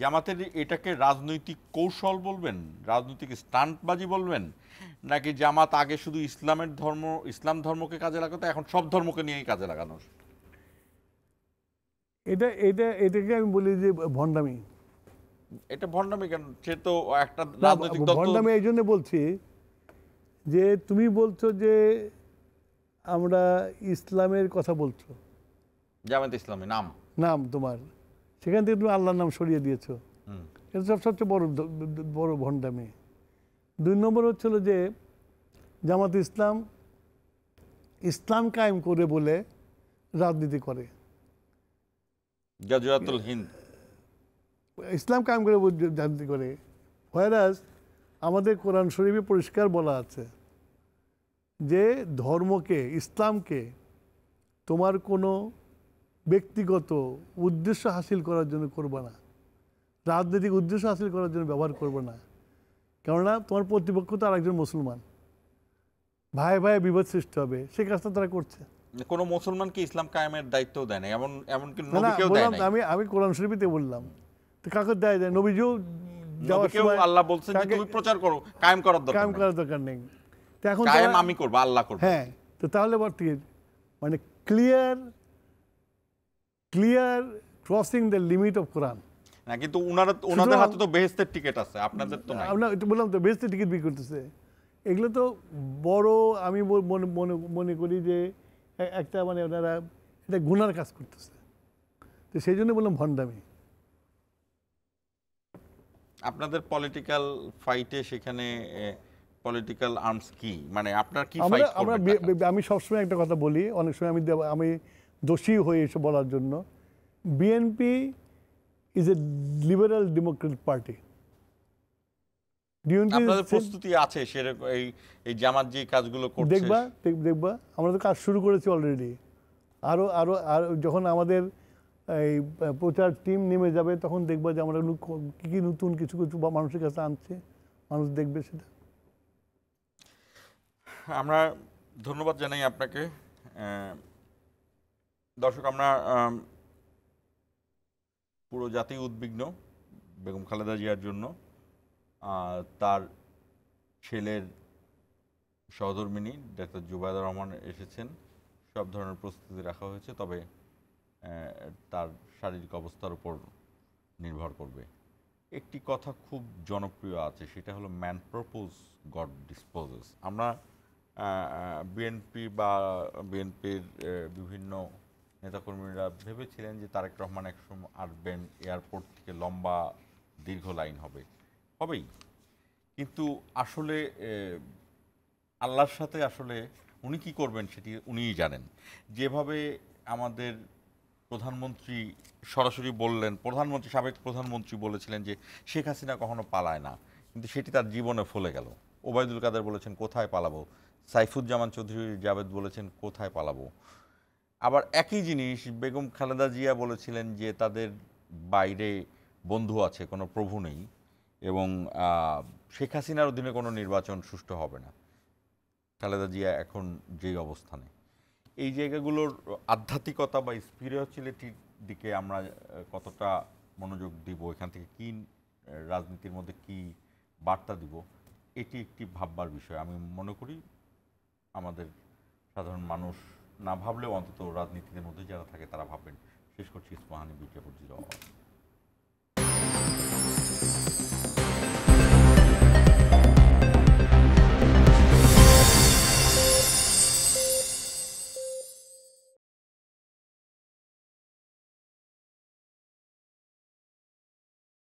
জামাতের এটাকে রাজনৈতিক কৌশল বলবেন, রাজনৈতিক স্টান্টবাজি বলবেন, নাকি জামাত আগে শুধু ইসলাম ধর্মকে কাজে লাগাতো, এখন সব ধর্মকে নিয়েই কাজে লাগানো? এটাকে আমি বলি যে ভণ্ডামি। এটা ভণ্ডামি কেন? সে তো একটা রাজনৈতিক দল। ভণ্ডামি এই জন্য বলছি যে তুমি বলছো যে আমরা ইসলামের কথা বলছো, জামাত ইসলামী নাম তোমার, সেখান থেকে তুমি আল্লাহর নাম সরিয়ে দিয়েছো। এটা সবচেয়ে বড় ভণ্ডামি। 2 নম্বর হচ্ছিল যে জামাত ইসলাম কায়েম করে বলে রাজনীতি করে, গাজওয়াতুল হিন্দ ইসলাম কায়েম করে রাজনীতি করে। হোয়ারাজ আমাদের কোরআন শরীফে পরিষ্কার বলা আছে যে ধর্মকে, ইসলামকে তোমার কোনো ব্যক্তিগত উদ্দেশ্য হাসিল করার জন্য করবে না, রাজনৈতিক উদ্দেশ্য হাসিল করার জন্য ব্যবহার করবে না। কেননা তোমার প্রতিপক্ষ তো আরেকজন মুসলমান, ভাই ভাই বিভেদ সৃষ্টি হবে, সেই কাজটা তারা করছে। কোনো মুসলমানকে ইসলাম কায়েমের দায়িত্ব দেয় না, এমনকি নবীকেও দেয় না। আমি কোরআন শরীফে বললাম, তো কাকে দেয়? নবীজিও যাওয়ার সময় আল্লাহ বলছেন যে তুমি প্রচার করো, কায়েম করার দরকার নেই। তো এখন কায়েম আমি করব, আল্লাহ করবে। হ্যাঁ, তো তাহলে মানে clear crossing the limit of Quran. না, কিন্তু ওনাদের হাতে তো বেহেশতের টিকিট আছে, আপনাদের তো নাই। আমরা বললাম তো বেহেশতের টিকিট বিক্রি করতেছে। এগুলো তো বড়, আমি মনে করি যে একটা মানে ওনারা এটা গুনার কাজ করতেছে। তো সেই জন্য বললাম ভণ্ডামি। আপনাদের পলিটিক্যাল ফাইটে সেখানে পলিটিক্যাল আর্মস কি, মানে আপনার কি ফাইট করবেন? আমি সবসময় একটা কথা বলি, অনেক সময় আমি দোষী হয়ে এসে বলার জন্য, BNP is a liberal Democratic party. আপনাদের প্রস্তুতি আছে সেরকম এই জামাত যে কাজগুলো করছে? দেখবা আমরা তো কাজ শুরু করেছি অলরেডি। আরো যখন আমাদের এই প্রচার টিম নেমে যাবে তখন দেখবা যে আমরা কি নতুন কিছু মানুষের কাছে আনছে, মানুষ দেখবে সেটা। আমরা ধন্যবাদ জানাই আপনাকে। দর্শক, আমরা পুরো জাতি উদ্বিগ্ন বেগম খালেদা জিয়ার জন্য। তার ছেলের সহধর্মিণী ডাক্তার জুবাইদা রহমান এসেছেন, সব ধরনের প্রস্তুতি রাখা হয়েছে, তবে তার শারীরিক অবস্থার উপর নির্ভর করবে। একটি কথা খুব জনপ্রিয় আছে, সেটা হলো ম্যান প্রপোজ গড ডিসপোজেস। আমরা বিএনপির বিভিন্ন নেতাকর্মীরা ভেবেছিলেন যে তারেক রহমান একসময় আসবেন, এয়ারপোর্ট থেকে লম্বা দীর্ঘ লাইন হবেই, কিন্তু আসলে আল্লাহর সাথে আসলে উনি কি করবেন সেটি উনিই জানেন। যেভাবে আমাদের প্রধানমন্ত্রী সরাসরি বললেন, সাবেক প্রধানমন্ত্রী বলেছিলেন যে শেখ হাসিনা কখনো পালায় না, কিন্তু সেটি তার জীবনে ফলে গেল। ওবায়দুল কাদের বলেছেন কোথায় পালাবো, সাইফুজ্জামান চৌধুরী জাভেদ বলেছেন কোথায় পালাবো। আবার একই জিনিস বেগম খালেদা জিয়া বলেছিলেন যে তাদের বাইরে বন্ধু আছে, কোনো প্রভু নেই, এবং শেখ হাসিনার অধীনে কোনো নির্বাচন সুষ্ঠু হবে না। খালেদা জিয়া এখন যেই অবস্থানে, এই জায়গাগুলোর আধ্যাত্মিকতা বা স্পিরিচুয়ালিটির দিকে আমরা কতটা মনোযোগ দিব, এখান থেকে কি রাজনীতির মধ্যে কি বার্তা দিব, এটি একটি ভাববার বিষয়। আমি মনে করি আমাদের সাধারণ মানুষ না ভাবলেও অন্তত রাজনীতির মধ্যে যারা থাকে তারা ভাববেন। শেষ করছি ইস্পাহানি বিজ্ঞাপন জিরো।